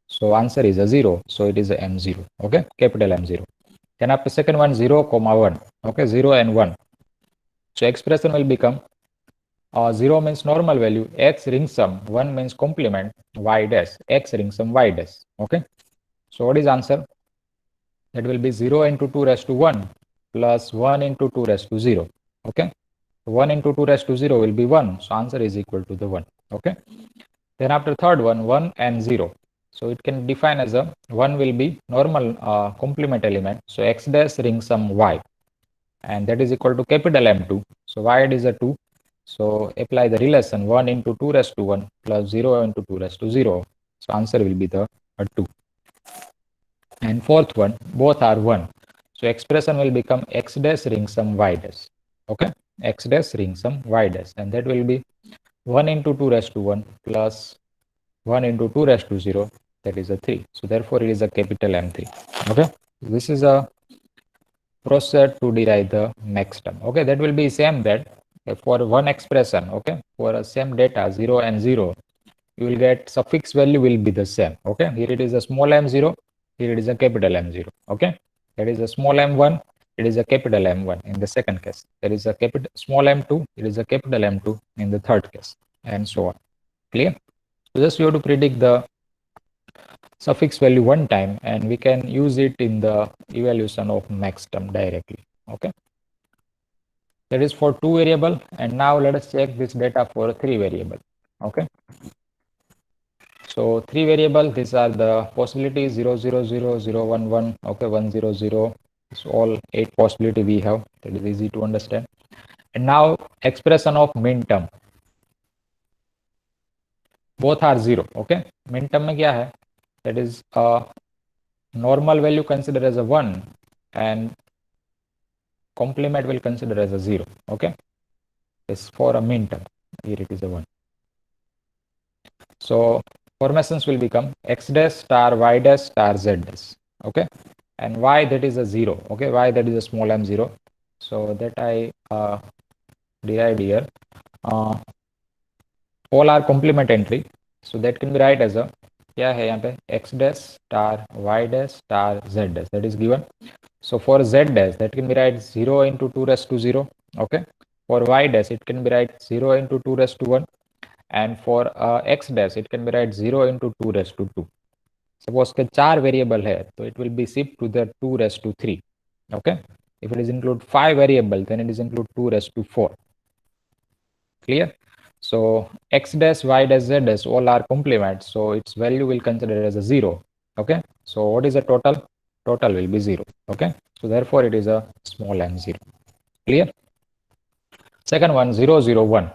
So answer is a 0. So it is a m0. Okay, capital M0. Then after second one 0 comma 1. Okay, 0 and 1. So expression will become 0 means normal value, x ring sum, 1 means complement, y dash, x ring sum y dash. Okay, so what is answer? That will be 0 into 2 raised to 1 plus 1 into 2 raised to 0. Okay, 1 into 2 raised to 0 will be 1. So answer is equal to the 1. Okay, then after third one 1 and 0. So it can define as a 1 will be normal complement element. So x dash ring sum y, and that is equal to capital M2. So y it is a 2. So apply the relation 1 into 2 raised to 1 plus 0 into 2 raised to 0. So answer will be the 2. And fourth one, both are 1. So expression will become x dash ring sum y dash. Okay, x dash ring sum y dash, and that will be 1 into 2 raised to 1 plus 1 into 2 raised to 0, that is a 3. So therefore it is a capital M3. Okay, this is a proceed to derive the max term. Okay, that will be same that for one expression, okay, for a same data 0 and 0, you will get suffix value will be the same. Okay, here it is a small m0, here it is a capital M0. Okay, that is a small m1, it is a capital M1 in the second case. There is a capital small m2, it is a capital M2 in the third case, and so on. Clear? So just you have to predict the suffix value one time, and we can use it in the evaluation of max term directly. Okay, that is for 2 variable, and now let us check this data for 3 variable. Okay, so 3 variable, these are the possibilities 0, 0, 0, 0, 1, 1, okay, 1, 0, 0. It's all 8 possibility we have. That is easy to understand. And now expression of min term, both are 0. Okay, min term में क्या है? That is normal value considered as a 1 and complement will consider as a 0. Okay, it's for a min term. Here it is a 1. So formations will become x dash star y dash star z dash. Okay, and y that is a 0. Okay, y that is a small m0. So that I derived here. All are complement entry, so that can be write as a क्या है यहाँ पे x dash star y dash star z dash, that is given. So for z dash, that can be write 0 into 2 raised to 0. Okay, for y dash it can be write 0 into 2 raised to 1, and for x dash it can be write 0 into 2 raised to 2. Suppose के 4 variable है, तो it will be shift to the 2 raised to 3. Okay, if it is include 5 variable, then it is include 2 raised to 4. Clear? So x dash, y dash, z dash all are complement, so its value will consider as a 0. Okay, so what is the total? Total will be 0. Okay, so therefore it is a small m0. Clear? Second one, 0, 0, 1.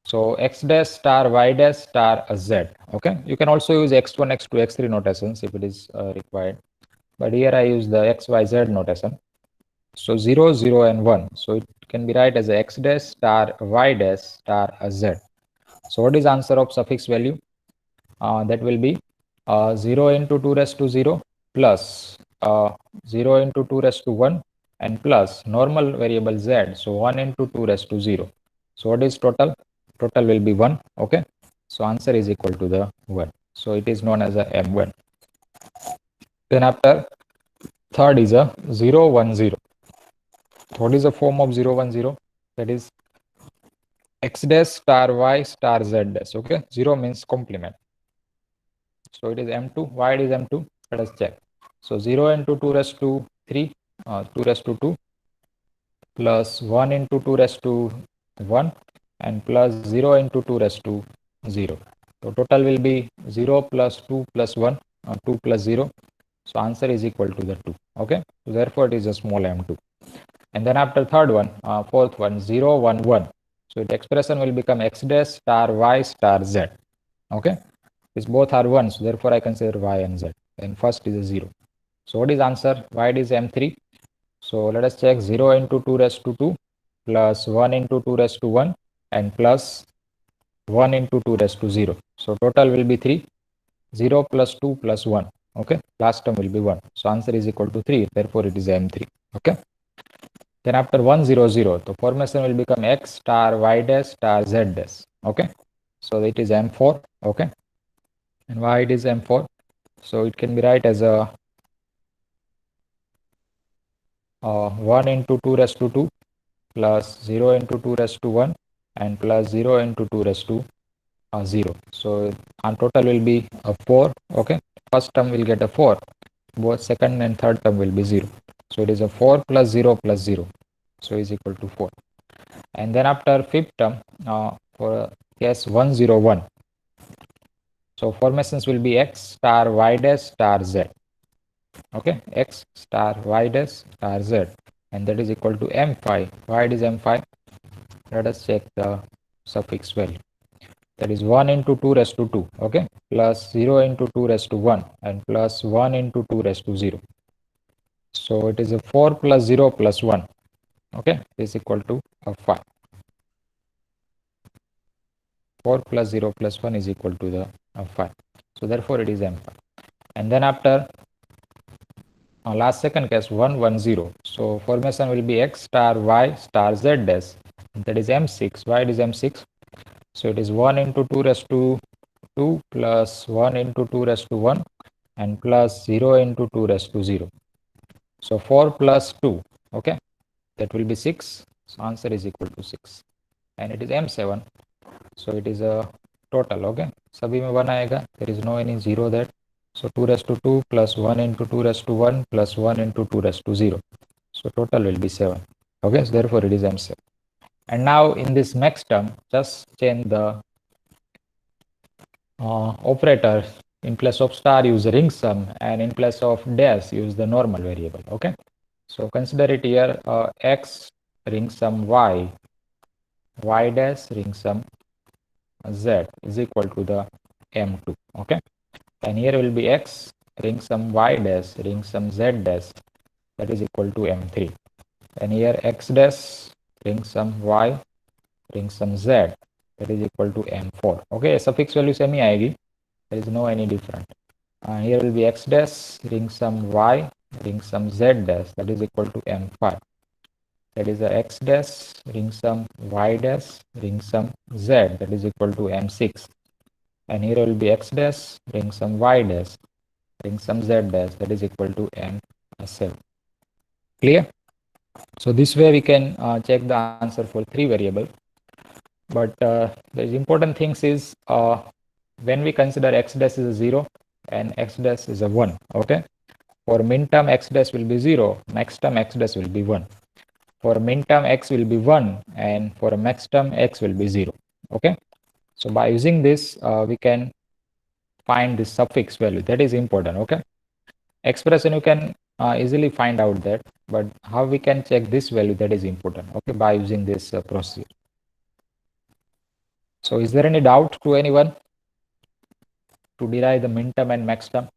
So x dash star y dash star z. Okay, you can also use x1, x2, x3 notations if it is required, but here I use the x, y, z notation. So 0, 0 and 1. So it can be write as a x dash star y dash star z. So what is answer of suffix value? That will be 0 into 2 raised to 0 plus 0 into 2 raised to 1 and plus normal variable z. So 1 into 2 raised to 0. So what is total? Total will be 1. Okay, so answer is equal to the 1. So it is known as a m1. Then after third is a 0, 1, 0. What is the form of 0, 1, 0? That is x dash star y star z dash. Okay, 0 means complement. So it is m2. Why it is m2? Let us check. So 0 into 2 raised to 3, 2 raised to 2 plus 1 into 2 raised to 1 and plus 0 into 2 raised to 0. So total will be 0 plus 2 plus 1, 2 plus 0. So answer is equal to the 2. Okay, so therefore it is a small m2. And then after third one, fourth one, 0, 1, 1. So the expression will become x dash star y star z. Okay, these both are 1, so therefore I consider y and z. And first is a 0. So what is answer? Why it is m3? So let us check 0 into 2 raised to 2 plus 1 into 2 raised to 1 and plus 1 into 2 raised to 0. So total will be 3. 0 plus 2 plus 1. Okay, last term will be 1. So answer is equal to 3. Therefore it is m3. Okay. Then after 1, 0, 0, the formation will become x star y dash star z dash. Okay, so it is m4. Okay, and why it is m4? So it can be write as a 1 into 2 raised to 2 plus 0 into 2 raised to 1 and plus 0 into 2 raised to 0. So on total will be a 4. Okay, first term will get a 4. Both second and third term will be 0. So it is a 4 plus 0 plus 0. So is equal to 4. And then after fifth term, for case 1, 0, 1. So formations will be x star y dash star z. Okay, x star y dash star z, and that is equal to m5. Why it is m5? Let us check the suffix value. That is 1 into 2 raised to 2. Okay, plus 0 into 2 raised to 1 and plus 1 into 2 raised to 0. So it is a 4 plus 0 plus 1. Okay, is equal to a 5. 4 plus 0 plus 1 is equal to the 5. So therefore it is m5. And then after last second case 1 1 0. So formation will be x star y star z dash, that is m6. Why it is m6? So it is 1 into 2 raised to 2 plus 1 into 2 raised to 1 and plus 0 into 2 raised to 0. So 4 plus 2, okay, that will be 6. So answer is equal to 6 and it is m7. So it is a total, okay, सभी में 1 आएगा, there is no any 0 there. So 2 raised to 2 plus 1 into 2 raised to 1 plus 1 into 2 raised to 0. So total will be 7. Okay, so therefore it is m7. And now in this next term, just change the operator. In place of star use ring sum and in place of dash use the normal variable. Okay, so consider it here x ring sum y dash ring sum z is equal to the m2. Okay, and here will be x ring sum y dash ring sum z dash, that is equal to m3, and here x dash ring sum y ring sum z, that is equal to m4. Okay, suffix value same ही आएगी, there is no any different. Here will be x dash ring sum y ring sum z dash, that is equal to m5, that is the x dash ring sum y dash ring sum z, that is equal to m6, and here will be x dash ring sum y dash ring sum z dash, that is equal to m7. Clear? So this way we can check the answer for 3 variable. But the important things is when we consider x dash is a 0 and x dash is a 1. Okay, for min term x dash will be 0, max term x dash will be 1. For min term x will be 1 and for max term x will be 0. Okay, so by using this we can find the suffix value, that is important. Okay, expression you can easily find out that, but how we can check this value, that is important. Okay, by using this procedure. So is there any doubt to anyone to derive the min term and max term?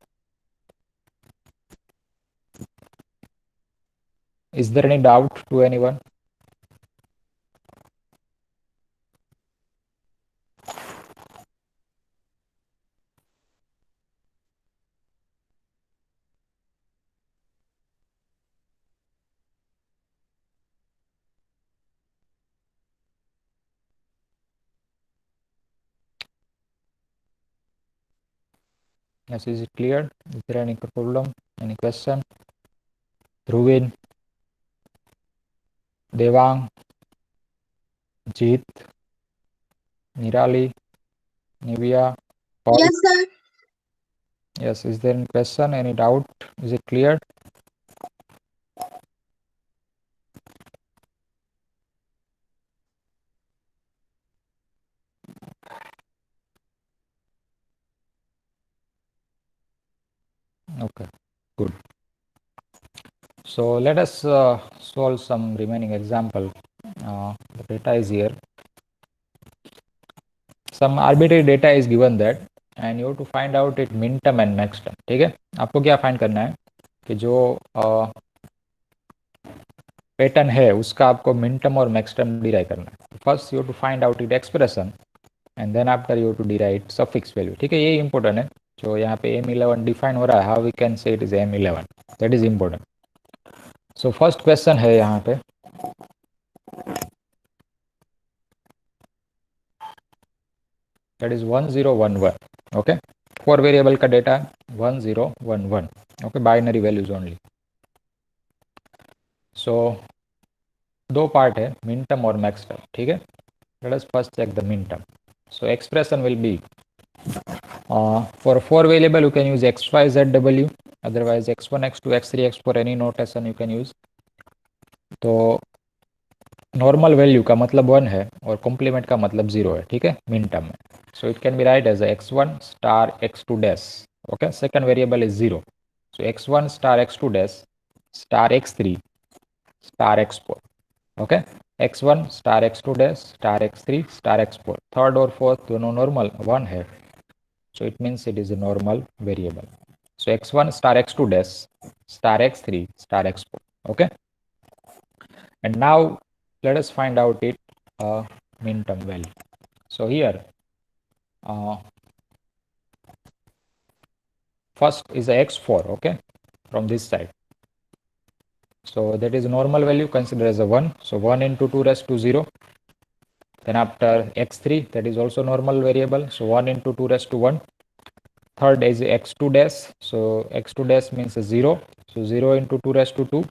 Is there any doubt to anyone? Yes, is it clear? Is there any problem? Any question? Dhruvin, Devang, Jeet, Nirali, Nivya, Paul? Yes, sir. Yes, is there any question? Any doubt? Is it clear? Okay, good. So let us solve some remaining example. The data is here. Some arbitrary data is given that and you have to find out it min term and max term. ठीक है, आपको क्या find करना है कि जो pattern है उसका आपको min term और max term डिराइव करना है. First you have to find out it expression and then after you have to derive suffix value. ठीक है, ये इंपॉर्टेंट है. जो यहाँ पे m11 डिफाइन हो रहा है, how we can say it is m11, that is important. So first question है यहाँ पे, दैट इज 1011. ओके, 4 वेरिएबल का data 1011. Okay, binary values only. So दो पार्ट है, मिन टर्म और मैक्स टर्म. ठीक है, let us first check the min term. So expression will be for 4 variable you can use x, y, z, w, otherwise x1, x2, x3, x4 any notation you can use. तो normal value का मतलब 1 है और complement का मतलब 0 है. ठीक है, मिन टर्म में. So it can be write as x1 star x2 dash. Okay, second variable is 0. So x1 star x2 dash star x3 star x4. Okay, x1 star x2 dash star x3 star x4. Third और fourth दोनों normal 1 है, so it means it is a normal variable. So x1 star x2 dash star x3 star x4. Okay, and now let us find out it min term value. So here first is a x4. Okay, from this side. So that is normal value, consider as a 1. So 1 into 2 raised to 0. Then after x3, that is also normal variable. So 1 into 2 raised to 1. Third is x2 dash. So x2 dash means 0. So 0 into 2 raised to 2.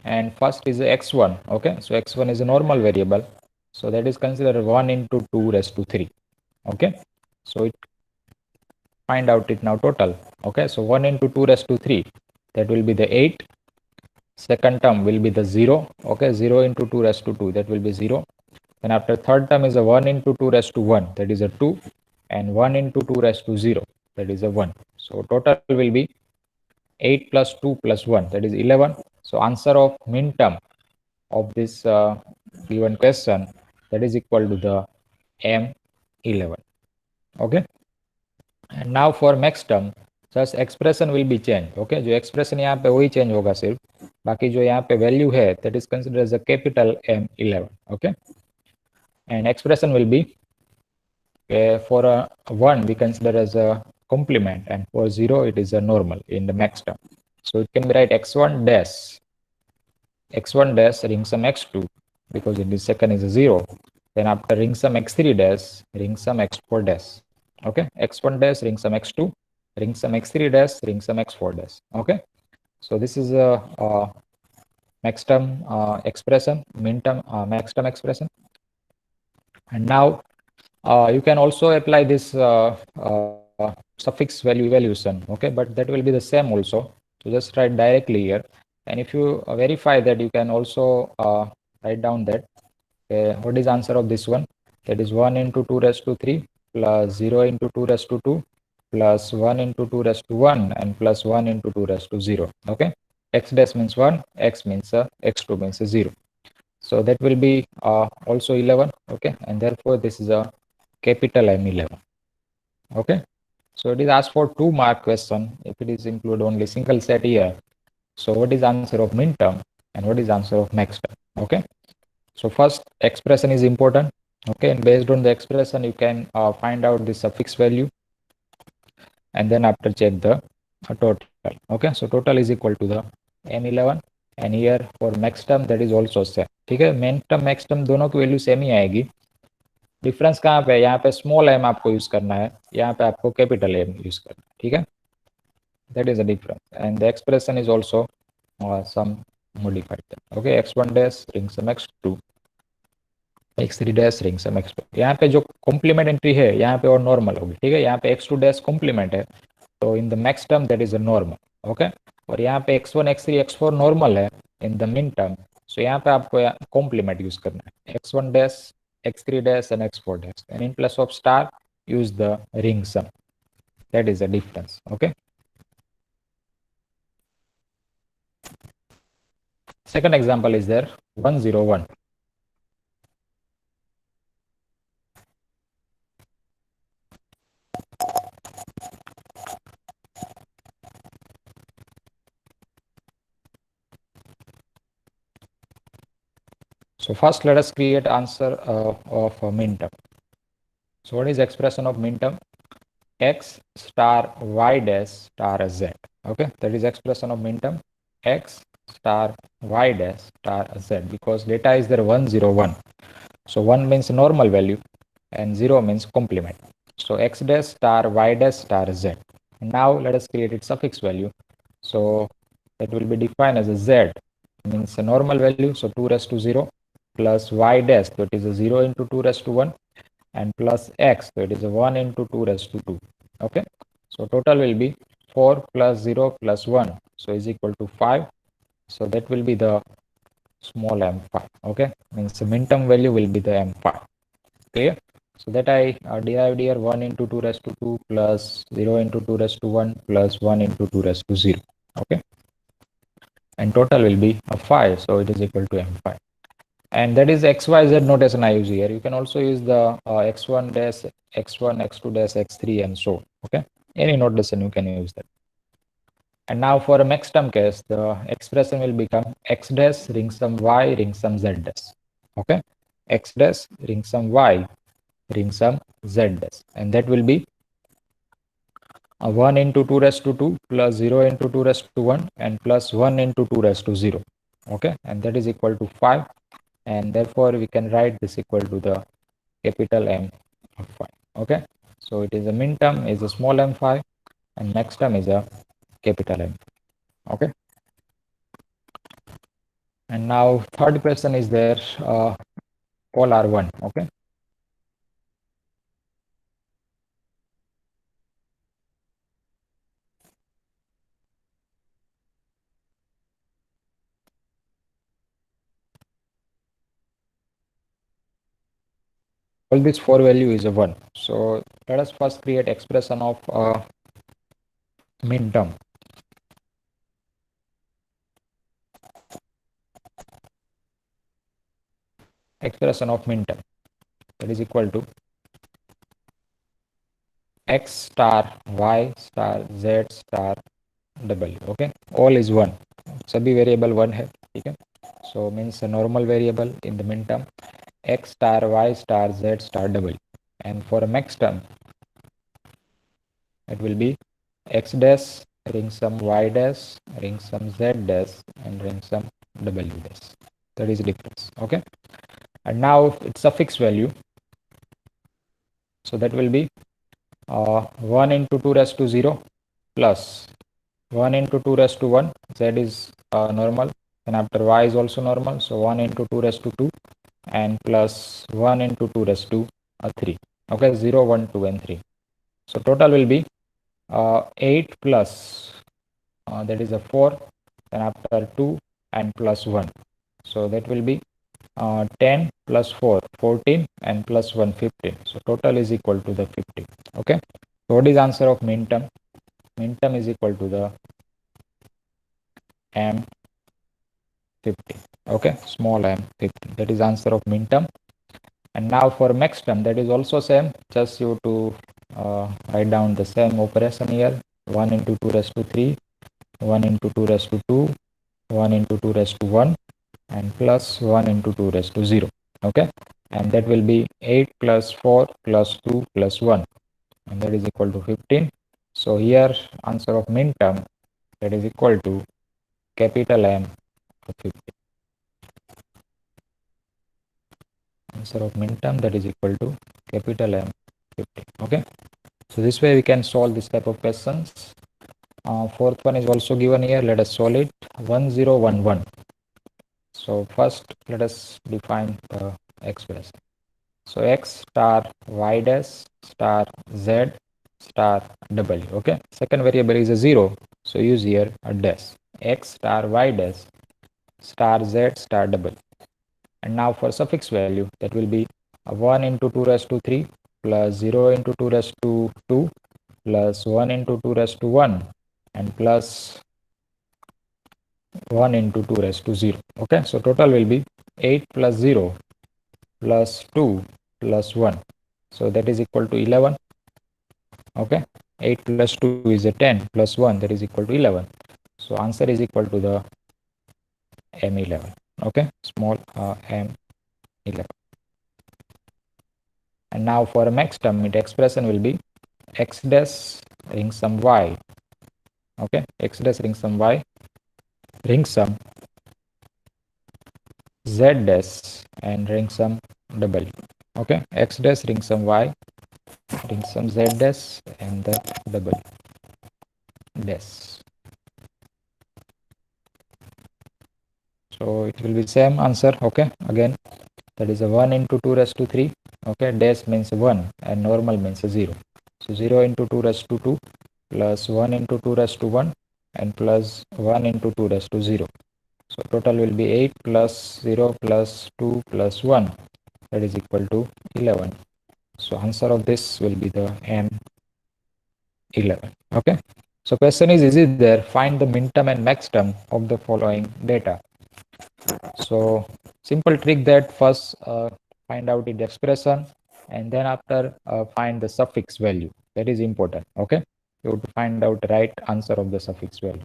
And first is x1. Okay, so x1 is a normal variable. So that is considered 1 into 2 raised to 3. Okay, so it find out it now total. Okay, so 1 into 2 raised to 3, that will be the 8. Second term will be the 0. Okay, 0 into 2 raised to 2, that will be 0. Then after third term is a 1 into 2 raised to 1, that is a 2. And 1 into 2 raised to 0, that is a 1. So total will be 8 plus 2 plus 1, that is 11. So answer of min term of this given question, that is equal to the M11. Okay. And now for next term, just expression will be changed. Okay, जो expression यहाँ पे वही change होगा सिर्फ, बाकी जो यहाँ पे value है, that is considered as a capital M11. Okay, and expression will be for a 1 we consider as a complement, and for 0 it is a normal in the next term. So it can be write x1 dash ring sum x2, because in the second is a 0. Then after ring sum x3 dash ring sum x4 dash. Okay, x1 dash ring sum x2 ring sum x3 dash ring sum x4 dash. Okay, so this is a max term expression, min term max term expression. And now you can also apply this suffix value evaluation. Okay, but that will be the same also. So just write directly here, and if you verify that, you can also write down that what is answer of this one, that is 1 into 2 raised to 3 plus 0 into 2 raised to 2 plus 1 into 2 raised to 1 and plus 1 into 2 raised to 0. Okay, x dash means 1, x means x2 means 0. So that will be also 11. Okay, and therefore this is a capital M11. Okay, so it is asked for 2 mark question if it is include only single set here. So what is answer of min term and what is answer of max term? Okay, so first expression is important. Okay, and based on the expression you can find out the suffix value, and then after check the total. Okay, so total is equal to the M11, and here for max term that is also same. ठीक है, min term max term दोनों की value same ही आएगी. Difference कहाँ पे है, यहाँ पे स्मॉल m आपको यूज करना है, यहाँ पे आपको कैपिटल M यूज करना है. ठीक है, that is a difference, and the expression is also some modified. Okay, x1 dash ring sum x2 x3 dash ring sum x4. यहाँ पे जो कॉम्प्लीमेंट एंट्री है यहाँ पे और नॉर्मल होगी. ठीक है, यहाँ पे x2 dash कॉम्प्लीमेंट है, तो in the max term that is a normal. Okay, और यहाँ पे x1 x3 x4 नॉर्मल है इन द मिन टर्म, सो यहाँ पे आपको कॉम्प्लीमेंट यूज करना है, x1 dash x3 dash and x4 dash, and in place of star use the ring sum. That is the difference. Okay, second example is there 101. So first let us create answer of min term. So what is expression of min term? X star y dash star z. Okay, that is expression of min term, x star y dash star z, because data is there 101. So 1 means normal value and 0 means complement. So x dash star y dash star z. And now let us create its suffix value. So that will be defined as a z, means a normal value, so 2 raised to 0 plus y dash, that is a 0 into 2 raised to 1, and plus x, so it is a 1 into 2 raised to 2. Okay, so total will be 4 plus 0 plus 1, so is equal to 5. So that will be the small m5. Okay, means the min term value will be the m5. Clear? So that I derived here 1 into 2 raised to 2 plus 0 into 2 raised to 1 plus 1 into 2 raised to 0. Okay, and total will be a 5, so it is equal to m5. And that is xyz notation I use here. You can also use the x1 dash x1 x2 dash x3 and so. Okay, any notation you can use that. And now for a max term case, the expression will become x dash ring sum y ring sum z dash. Okay, x dash ring sum y ring sum z dash, and that will be 1 into 2 raised to 2 plus 0 into 2 raised to 1 and plus 1 into 2 raised to 0. okay, and that is equal to 5, and therefore we can write this equal to the capital M of 5. Okay, so it is a min term is a small m5 and max term is a capital M. Okay, and now third question is there, call R1. Okay, all this four value is a 1. So let us first create expression of min term. Expression of min term, that is equal to x star y star z star w. Okay, all is 1, सभी variable 1 है, ठीक है. So means a normal variable in the min term x star y star z star w, and for a max term it will be x dash ring sum y dash ring sum z dash and ring sum w dash. That is the difference. Okay, and now it's a fixed value, so that will be 1 into 2 raised to 0 plus 1 into 2 raised to 1, z is normal, and after y is also normal, so 1 into 2 raised to 2 and plus 1 into 2 raised to 3. Okay, 0 1 2 and 3. So total will be 8 plus that is a 4, and after 2 and plus 1, so that will be 10 plus 4 14 and plus 1 15. So total is equal to the 50. Okay, so what is answer of min term? Min term is equal to the M50. Okay, small m50, that is answer of min term. And now for max term, that is also same, just you to write down the same operation here. 1 into 2 raised to 3, 1 into 2 raised to 2, 1 into 2 raised to 1 and plus 1 into 2 raised to 0. Okay, and that will be 8 plus 4 plus 2 plus 1, and that is equal to 15. So here answer of min term, that is equal to capital M of 50. Answer of min term, that is equal to capital M 50. Okay, so this way we can solve this type of questions. Fourth one is also given here. Let us solve it. 1011. So first let us define the expression. So x star y dash star z star w. Okay, second variable is a 0, so use here a dash. X star y dash star z star w. And now for suffix value, that will be 1 into 2 raised to 3 plus 0 into 2 raised to 2 plus 1 into 2 raised to 1 and plus 1 into 2 raised to 0. Okay, so total will be 8 plus 0 plus 2 plus 1. So that is equal to 11. Okay, 8 plus 2 is a 10 plus 1, that is equal to 11. So answer is equal to the M11. Okay, small M11. And now for a max term, its expression will be x dash ring sum y. Okay, x dash ring sum y ring sum z dash and ring sum w. Okay, x dash ring sum y ring sum z dash and the w dash. So it will be same answer. Okay, again that is a 1 into 2 raised to 3. Okay, dash means 1 and normal means 0. So 0 into 2 raised to 2 plus 1 into 2 raised to 1 and plus 1 into 2 raised to 0. So total will be 8 plus 0 plus 2 plus 1, that is equal to 11. So answer of this will be the M11. Okay, so question is easy there. Find the min term and max term of the following data. So simple trick that first find out the expression and then after find the suffix value. That is important. Okay, you have to find out the right answer of the suffix value.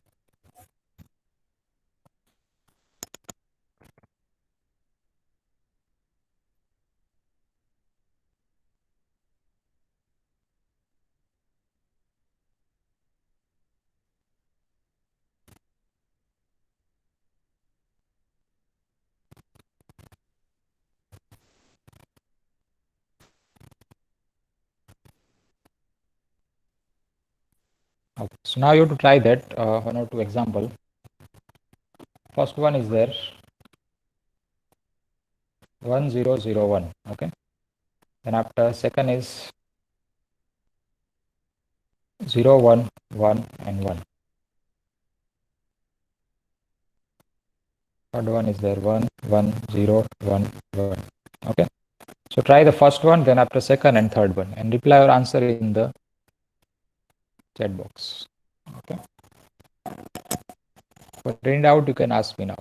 Okay. So now you have to try that one or two example. First one is there 1001. Okay. Then after second is 0, 1, 1 and 1. Third one is there 1, 1, 0, 1, 1. Okay. So try the first one, then after second and third one, and reply your answer in the chat box. Okay. For any doubt, you can ask me now.